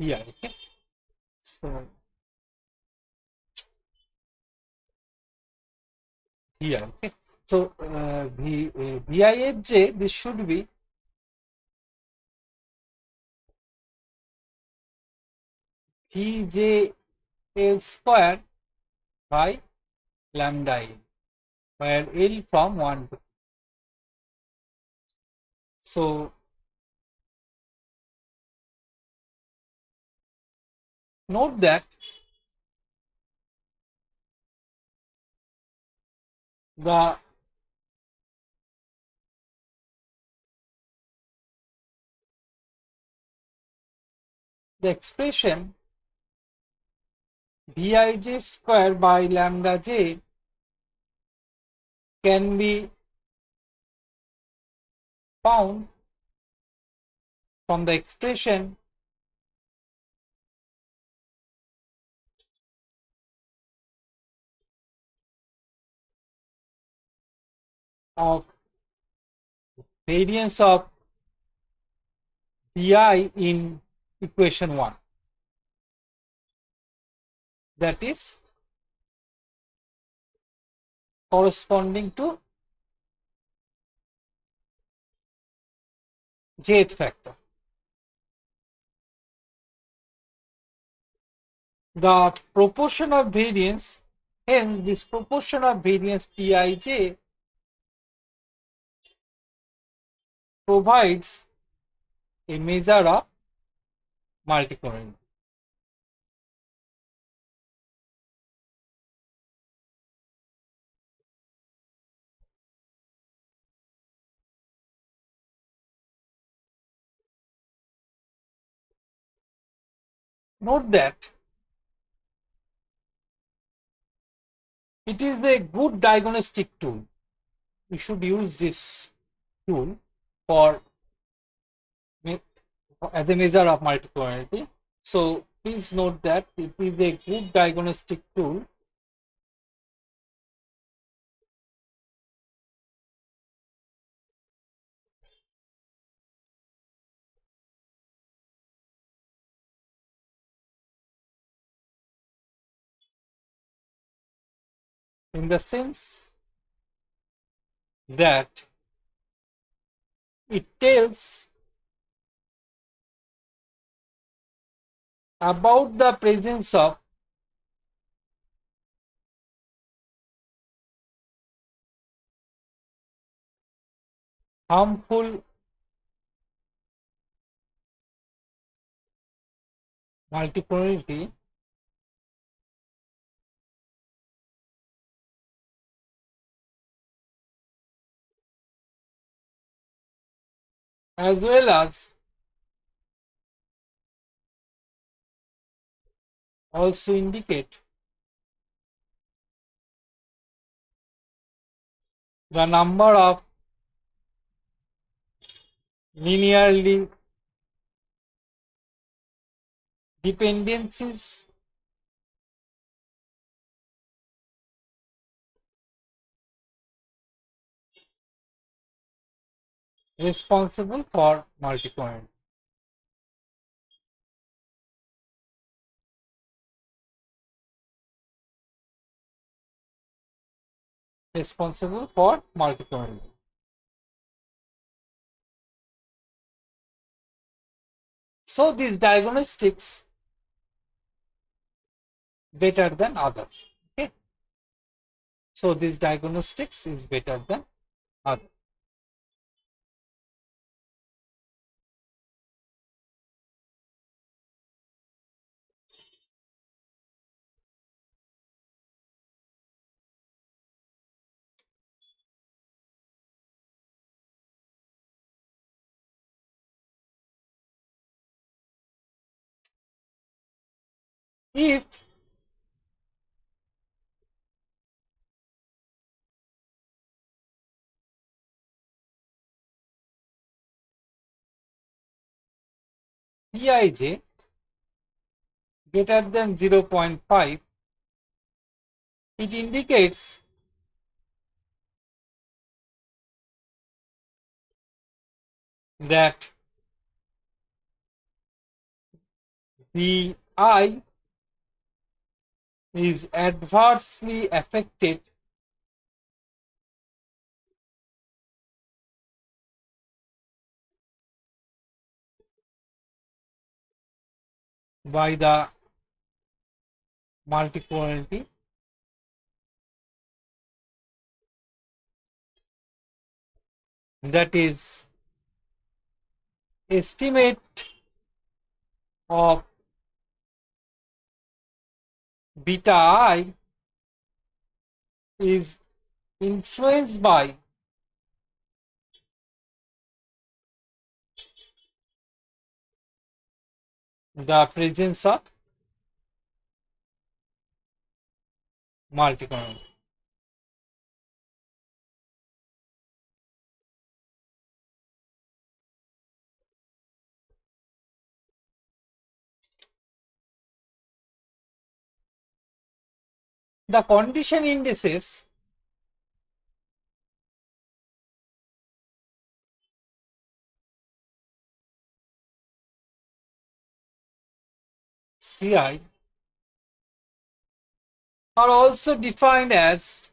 Okay, so here. Okay, so Vifj, this should be Vj L square by lambda L, where L from 1 to 2. So note that the expression Vij square by lambda j can be found from the expression of variance of Bi in equation 1, that is corresponding to jth factor. The proportion of variance, hence this proportion of variance Pij provides a measure of multicollinearity. Note that it is a good diagnostic tool. We should use this tool for as a measure of multicollinearity. So please note that it is a good diagnostic tool in the sense that it tells about the presence of harmful multicollinearity as well as also indicate the number of linearly dependencies responsible for multicollinearity. Responsible for multicollinearity. So these diagnostics better than others. Okay. So this diagnostics is better than others. If Pij greater than 0.5, it indicates that the I is adversely affected by the multicollinearity that is estimate of beta I is influenced by the presence of multicollinearity. The condition indices Ci are also defined as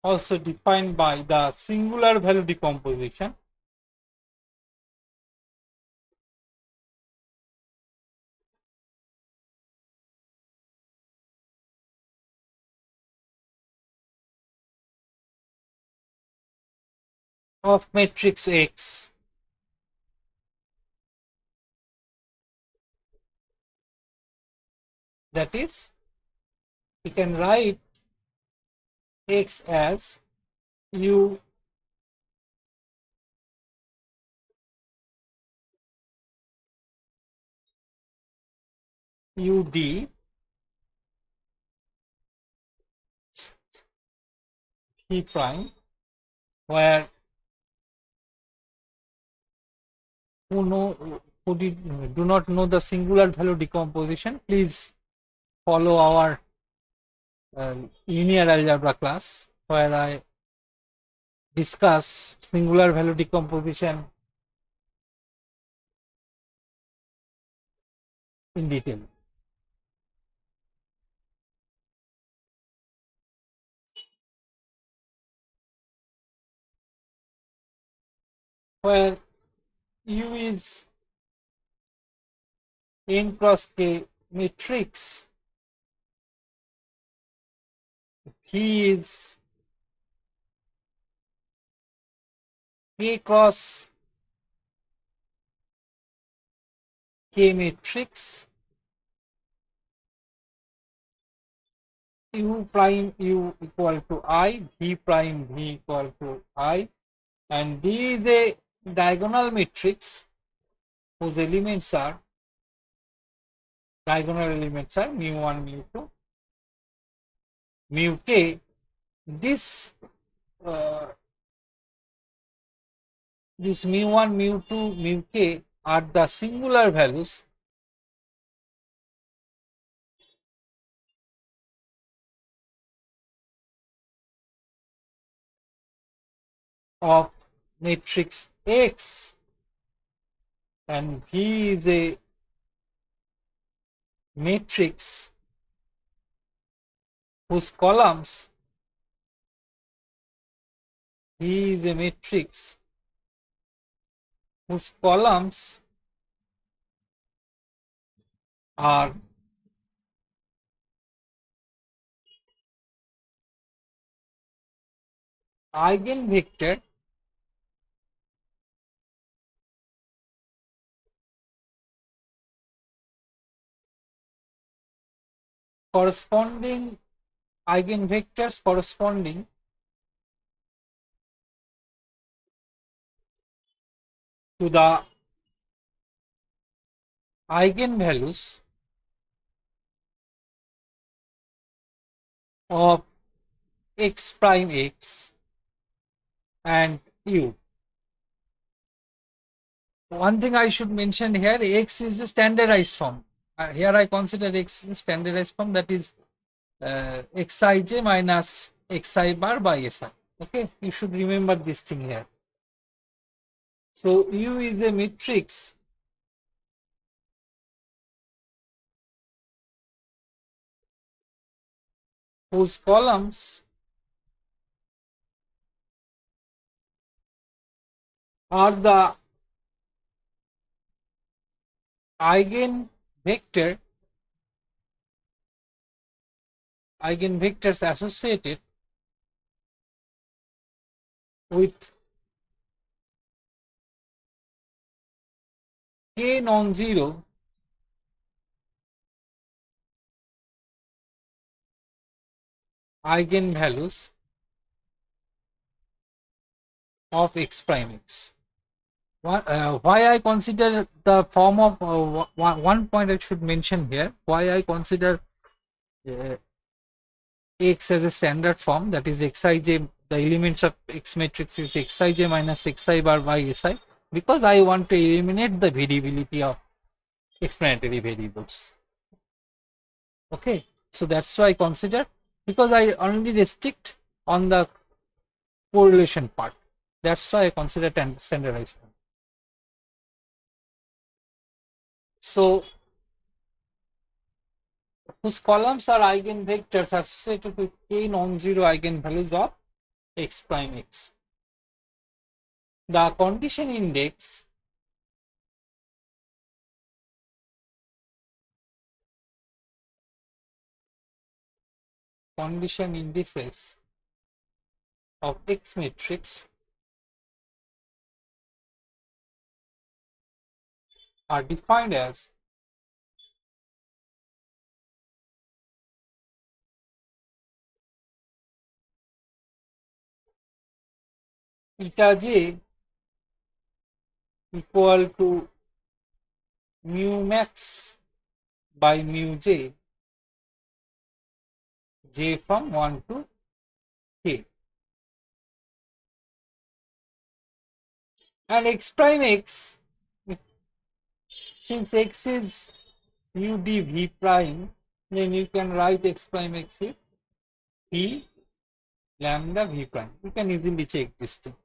by the singular value decomposition of matrix X. That is, we can write X as U UD P prime, where who do not know the singular value decomposition, please follow our linear algebra class where I discuss singular value decomposition in detail. Where U is n cross k matrix, P is k cross k matrix, U prime U equal to I, V prime V equal to I, and D is a diagonal matrix whose elements are mu1, mu2, mu k. This mu1, mu2, mu k are the singular values of matrix X, and V is a matrix whose columns are eigenvector corresponding eigenvectors corresponding to the eigenvalues of x prime x and u. One thing I should mention here, x is a standardized form. Here I consider x is a standardized form, that is xij minus xi bar by si. Okay, you should remember this thing here. So U is a matrix whose columns are the eigenvectors associated with k non-zero eigenvalues of x prime x. Why I consider the form of one point I should mention here, why I consider x as a standard form, that is xij, the elements of x matrix is xij minus xi bar by si, because I want to eliminate the variability of explanatory variables. Okay, so that's why I consider, because I only restrict on the correlation part. That's why I consider standardized. So whose columns are eigenvectors associated with k non-zero eigenvalues of x prime x. The condition indices of X matrix are defined as eta j equal to mu max by mu j, j from 1 to k. And x prime x, since x is mu d v prime, then you can write x prime x is v lambda v prime. You can easily check this thing.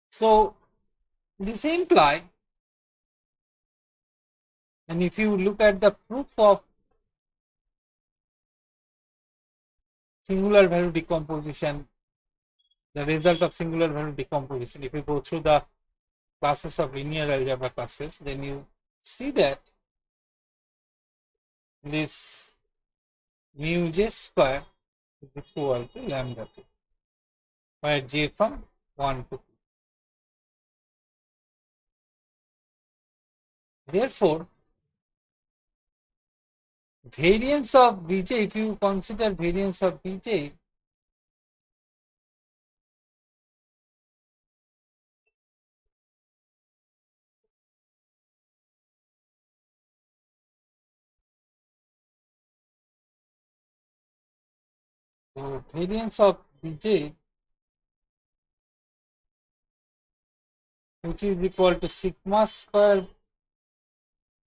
So this imply, and if you look at the proof of singular value decomposition, the result of singular value decomposition, if you go through the classes of linear algebra classes, then you see that this mu j square is equal to lambda j, where j from 1 to 2. Therefore, variance of Bj, if you consider variance of Bj, so variance of Bj, which is equal to sigma square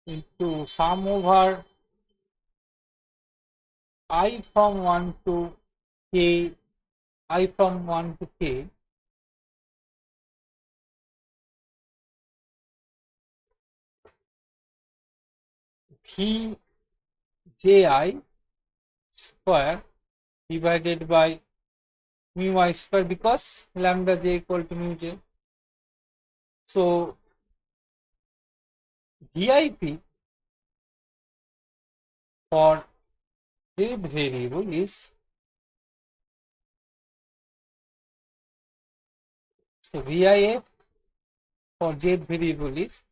into sum over I from 1 to k, I from 1 to k, v ji square divided by mu I square, because lambda j equal to mu j. So VIP for z variable is, so VIF for z variable is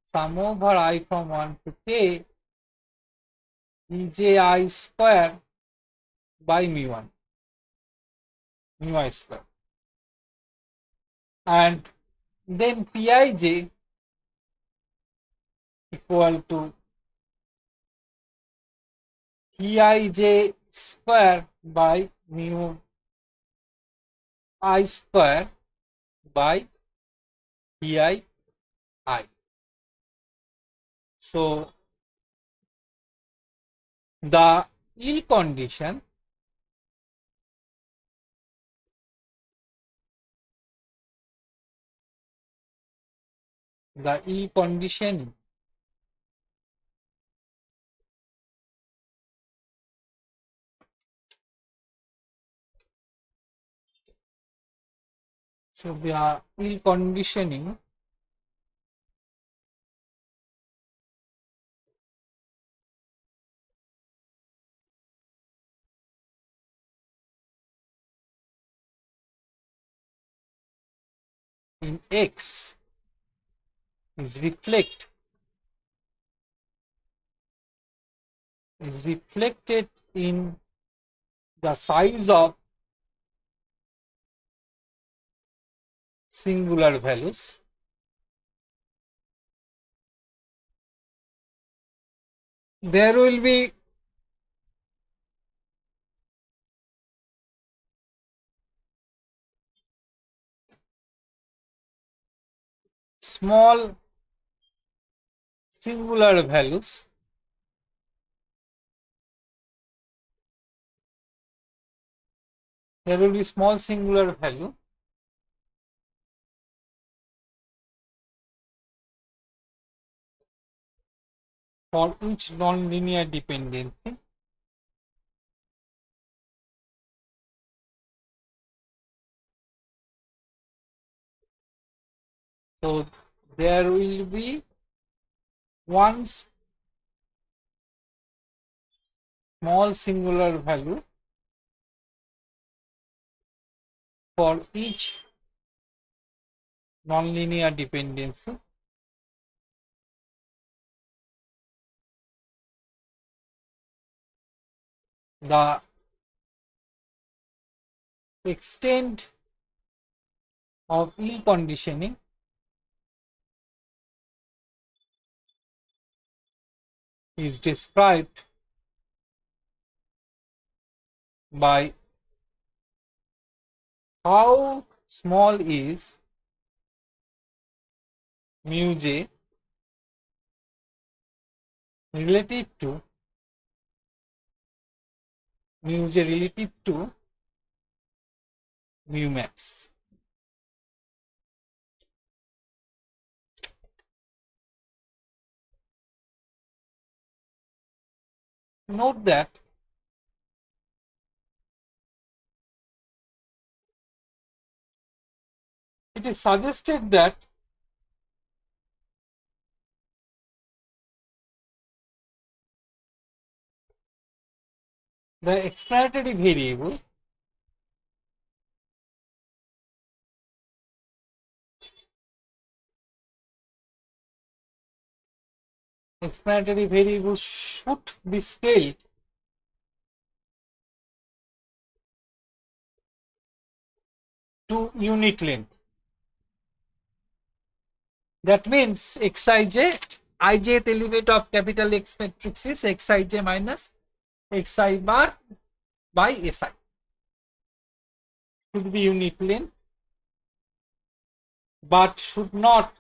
sum over I from 1 to k Ej square by mu1, mu I square. And then Pij equal to Pij square by mu I square by Pi I. So the yield condition so the yield conditioning in X is reflected in the size of singular values. There will be small singular values there will be small singular value for each nonlinear dependency. So there will be one small singular value for each nonlinear dependency. The extent of E conditioning is described by how small is mu j relative to mu max. Note that it is suggested that the explanatory variable should be scaled to unit length. That means xij, ijth element of capital X matrix is xij minus xi bar by si. Should be unit length, but should not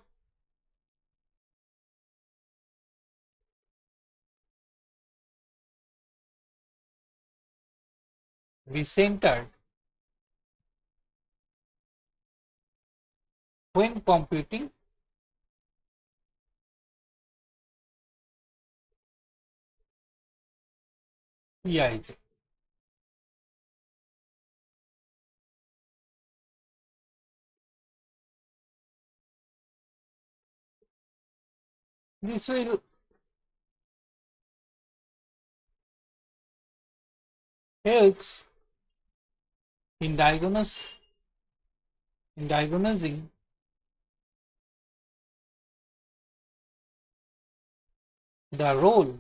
be centered when computing Pij. This will helps in diagnosing the role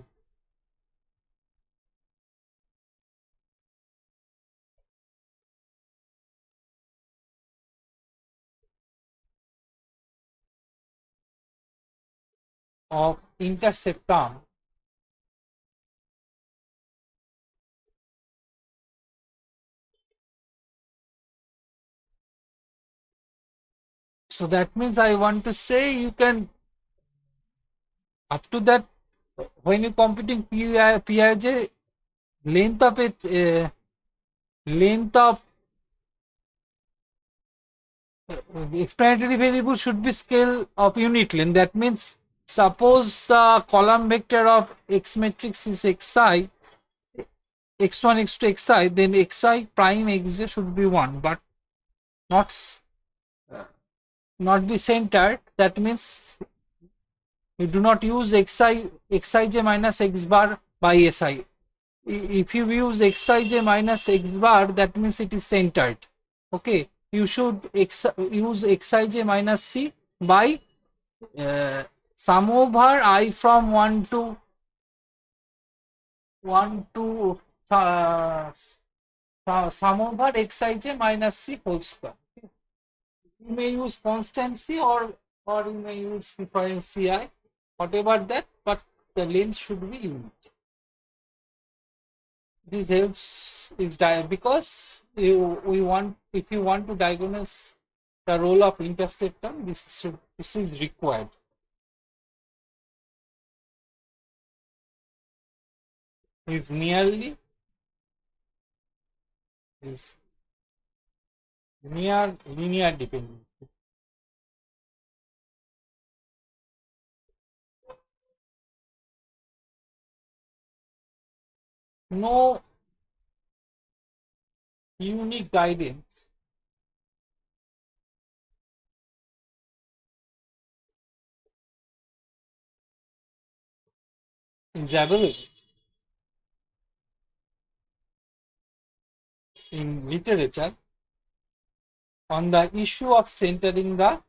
of intercept term so that means I want to say you can up to that when you computing Pij length of it length of explanatory variable should be scale of unit length. That means suppose the column vector of X matrix is xi x1 x2 xi, then xi prime xj should be 1 but not be centered. That means you do not use xij minus x bar by si. If you use xij minus x bar, that means it is centered. Okay, you should use xij minus c by sum over I from 1 to sum over xij minus c whole square. You may use constancy or you may use difference ci, whatever that, but the length should be unit. This helps is because if you want to diagnose the role of intercept term, this is required. Is near linear dependency. No unique guidance is available in literature on the issue of centering the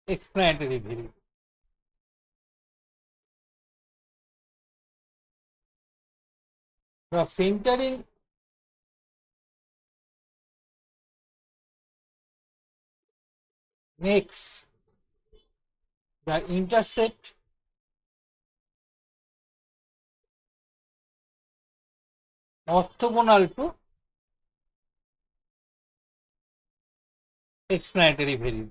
explanatory variable. The centering makes the intercept orthogonal to explanatory variable.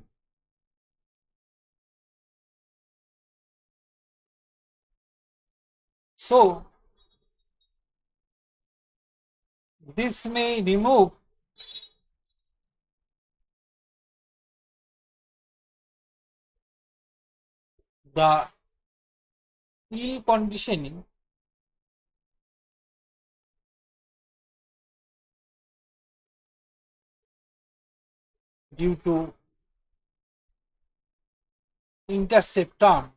So this may remove the ill conditioning due to intercept term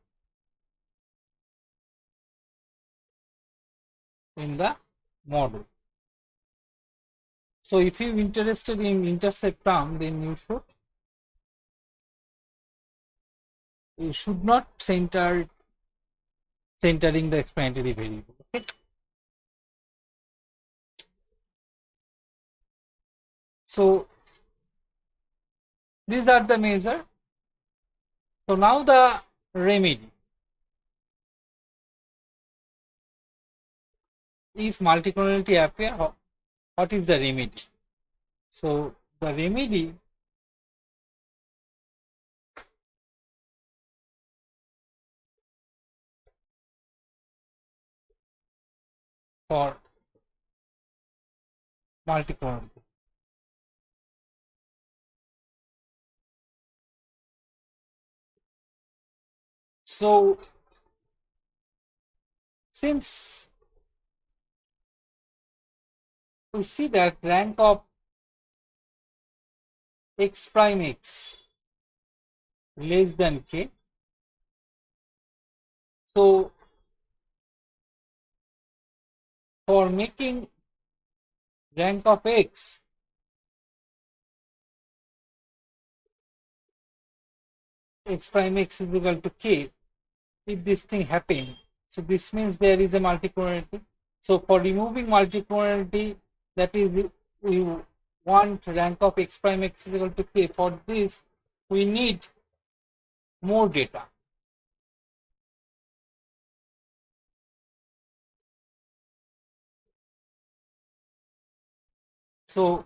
in the model. So if you're interested in intercept term, then you should not centering the explanatory variable. Okay? So these are the measure. So now the remedy. If multicollinearity appear, what is the remedy? So the remedy for multicollinearity. So since we see that rank of x prime x less than k, so for making rank of x prime x is equal to k, if this thing happens, so this means there is a multicollinearity. So for removing multicollinearity, that is, we want rank of x prime x is equal to k. For this, we need more data. So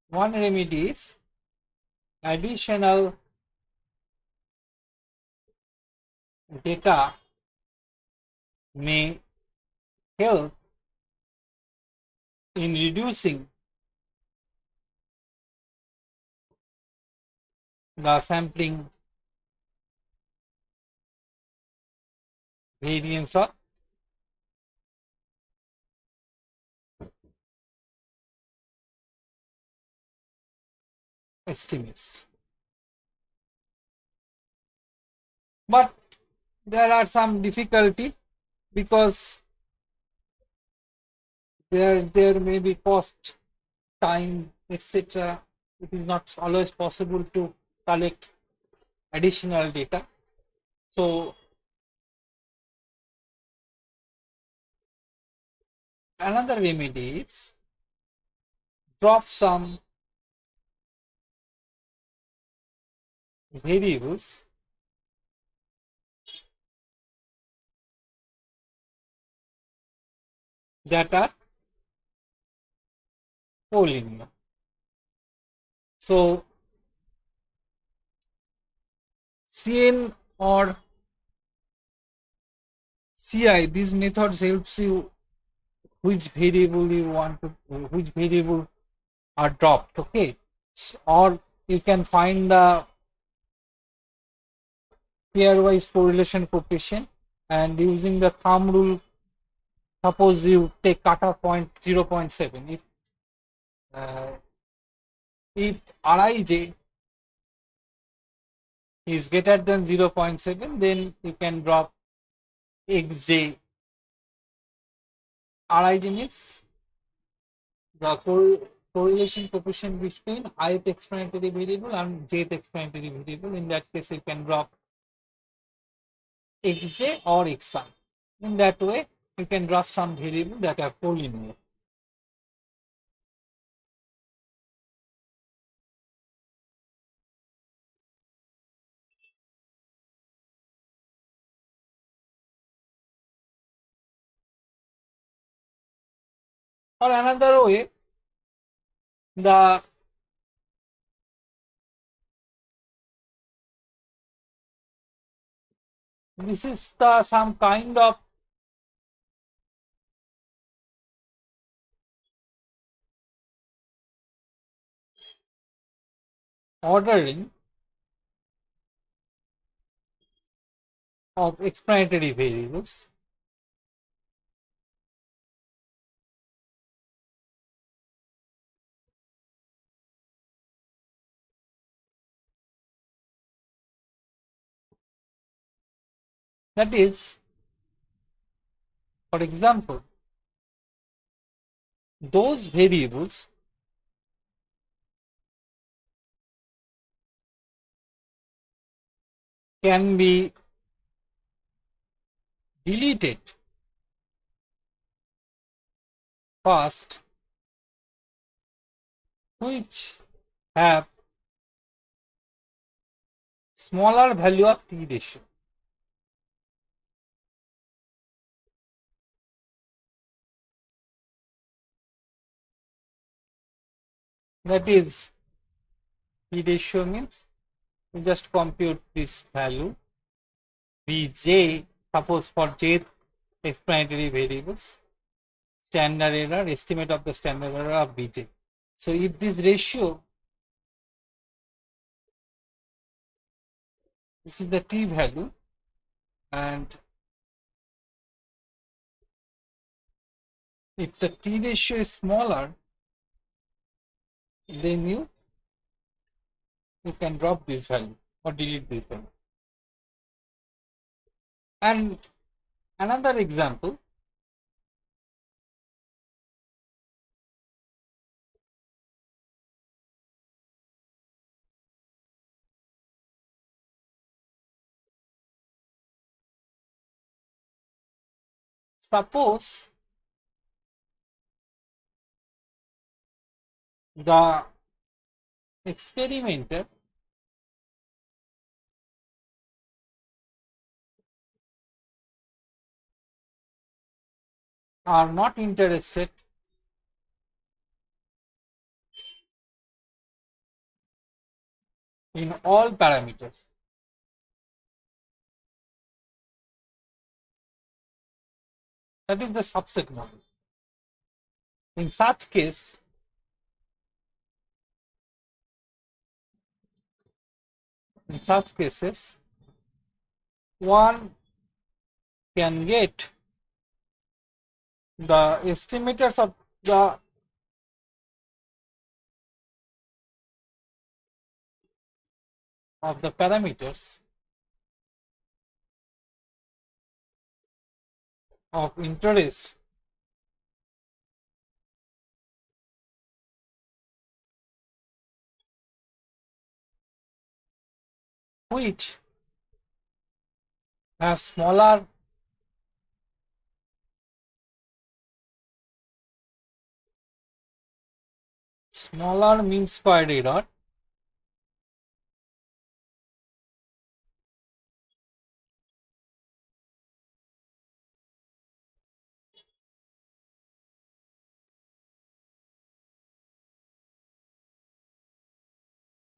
one remedy is additional data may help in reducing the sampling variance of estimates. But there are some difficulty because there may be cost, time, etc. It is not always possible to collect additional data. So another remedy is drop some variables that are collinear. So CN or CI, these methods helps you which variable you want to, which variable are dropped, okay? Or you can find the pairwise correlation coefficient, and using the thumb rule, suppose you take cutoff point 0.7. If Rij is greater than 0.7, then you can drop Xj. Rij means the correlation coefficient between ith explanatory variable and jth explanatory variable. In that case, you can drop Xj or Xi. In that way, you can drop some variable that are collinear. Or another way, the this is the some kind of ordering of explanatory variables. That is, for example, those variables can be deleted first, which have smaller value of t ratio. That is, t ratio means you just compute this value Bj, suppose for j explanatory variables, standard error, estimate of the standard error of Bj. So if this ratio, this is the t value, and if the t ratio is smaller, then you can drop this value or delete this value. And another example, suppose the experimenter are not interested in all parameters. That is the subset model. In such cases, one can get the estimators of the parameters of interest which have smaller mean squared error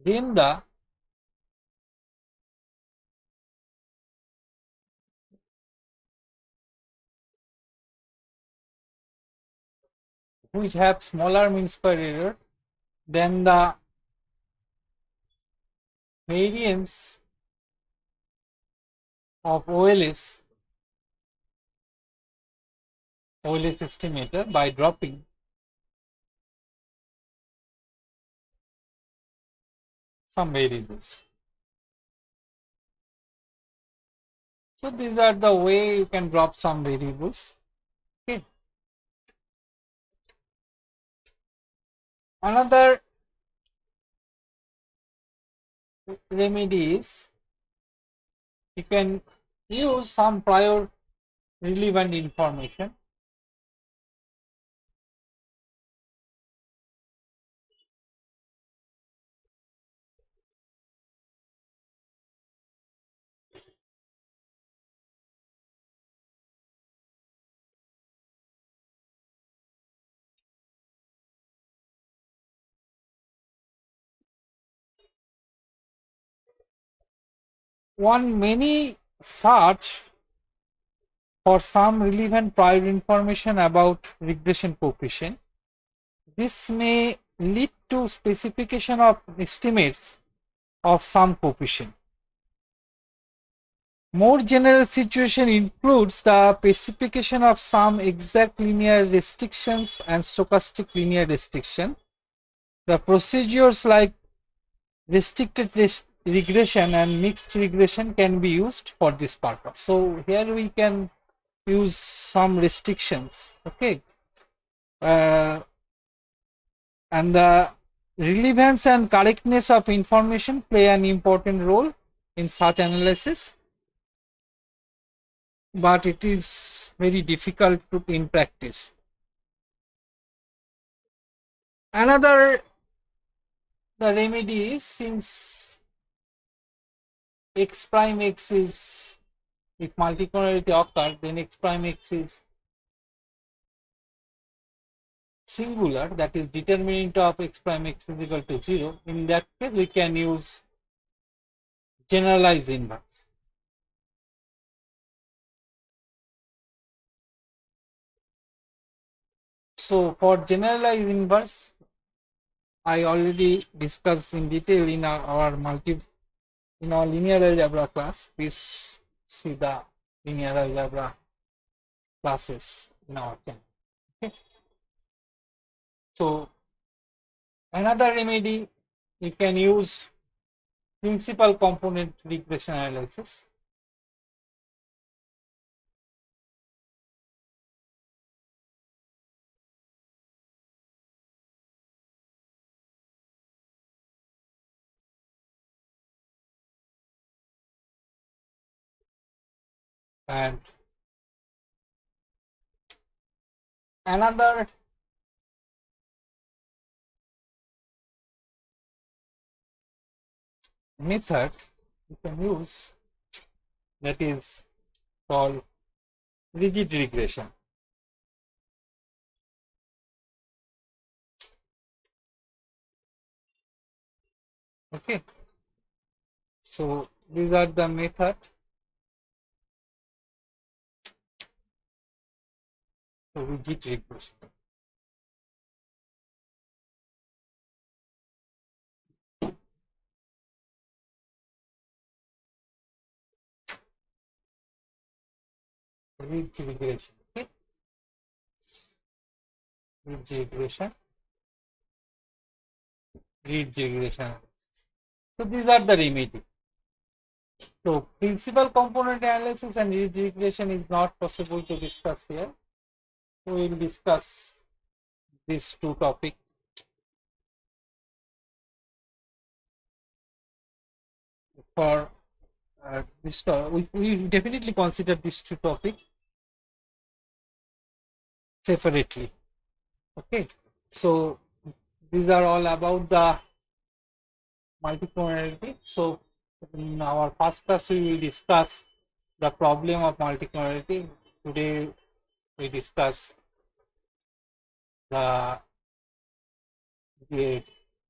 then the which have smaller mean square error, then the variance of OLS estimator by dropping some variables. So these are the way you can drop some variables. Okay. Another remedy is you can use some prior relevant information. One many search for some relevant prior information about regression coefficient. This may lead to specification of estimates of some coefficient. More general situation includes the specification of some exact linear restrictions and stochastic linear restriction. The procedures like restricted regression and mixed regression can be used for this purpose. So here we can use some restrictions, okay, and the relevance and correctness of information play an important role in such analysis, but it is very difficult to in practice. Another the remedy is, since x prime x is, if multicollinearity occurs, then x prime x is singular, that is determinant of x prime x is equal to 0. In that case, we can use generalized inverse. So for generalized inverse, I already discussed in detail in our linear algebra class. Please see the linear algebra classes in our channel. Okay. So another remedy, you can use principal component regression analysis. And another method you can use, that is called rigid regression. Okay. So these are the method. So rigid regression. Rigid regression. Okay. Rigid regression. Rigid regression analysis. So these are the remedy. So principal component analysis and rigid regression is not possible to discuss here. We will discuss these two topics. For this, we definitely consider these two topics separately. Okay, so these are all about the multicollinearity. So in our first class, we will discuss the problem of multicollinearity. Today, we discuss the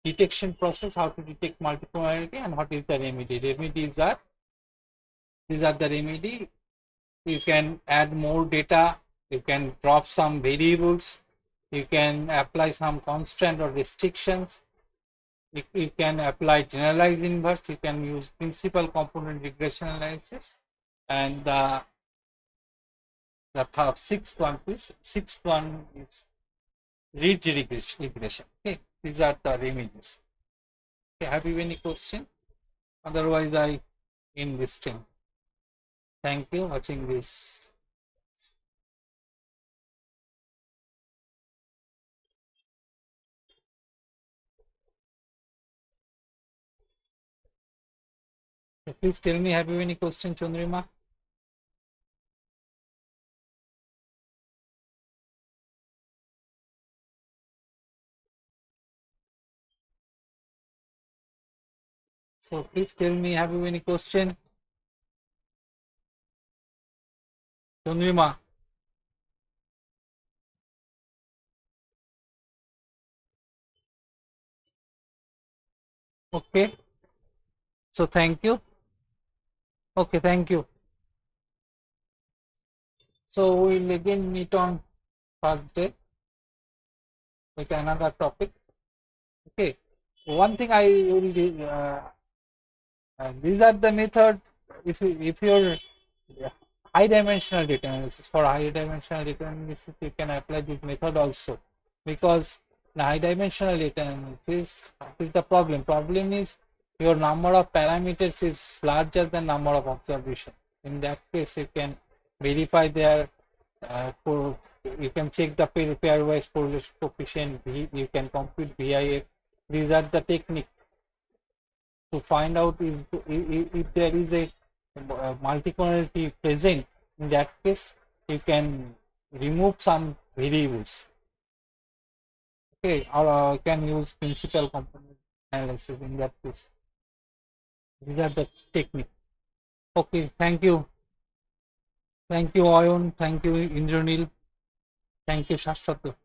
detection process, how to detect multipolarity, and what is the remedy. Remedies are, these are the remedy. You can add more data, you can drop some variables, you can apply some constraint or restrictions, you can apply generalized inverse, you can use principal component regression analysis, and the sixth one is ridge regression. Okay, these are the remedies. Okay, have you any question? Otherwise, I end this stream. Thank you for watching this. Please tell me, have you any question, Chandrima? So please tell me, have you any question? Chandrima. Okay. So thank you. Okay, thank you. So we'll again meet on Thursday with another topic. Okay. One thing I will do, these are the method. If you're high dimensional data analysis, for high dimensional data analysis, you can apply this method also, because the high dimensional data analysis is the problem. Problem is your number of parameters is larger than number of observation. In that case, you can verify their you can check the pairwise correlation coefficient. You can compute VIF. These are the technique to find out if there is a multicollinearity present. In that case, you can remove some variables. Okay, or you can use principal component analysis in that case. These are the technique. Okay, thank you. Thank you, Ayun. Thank you, Indranil. Thank you, Shashwat.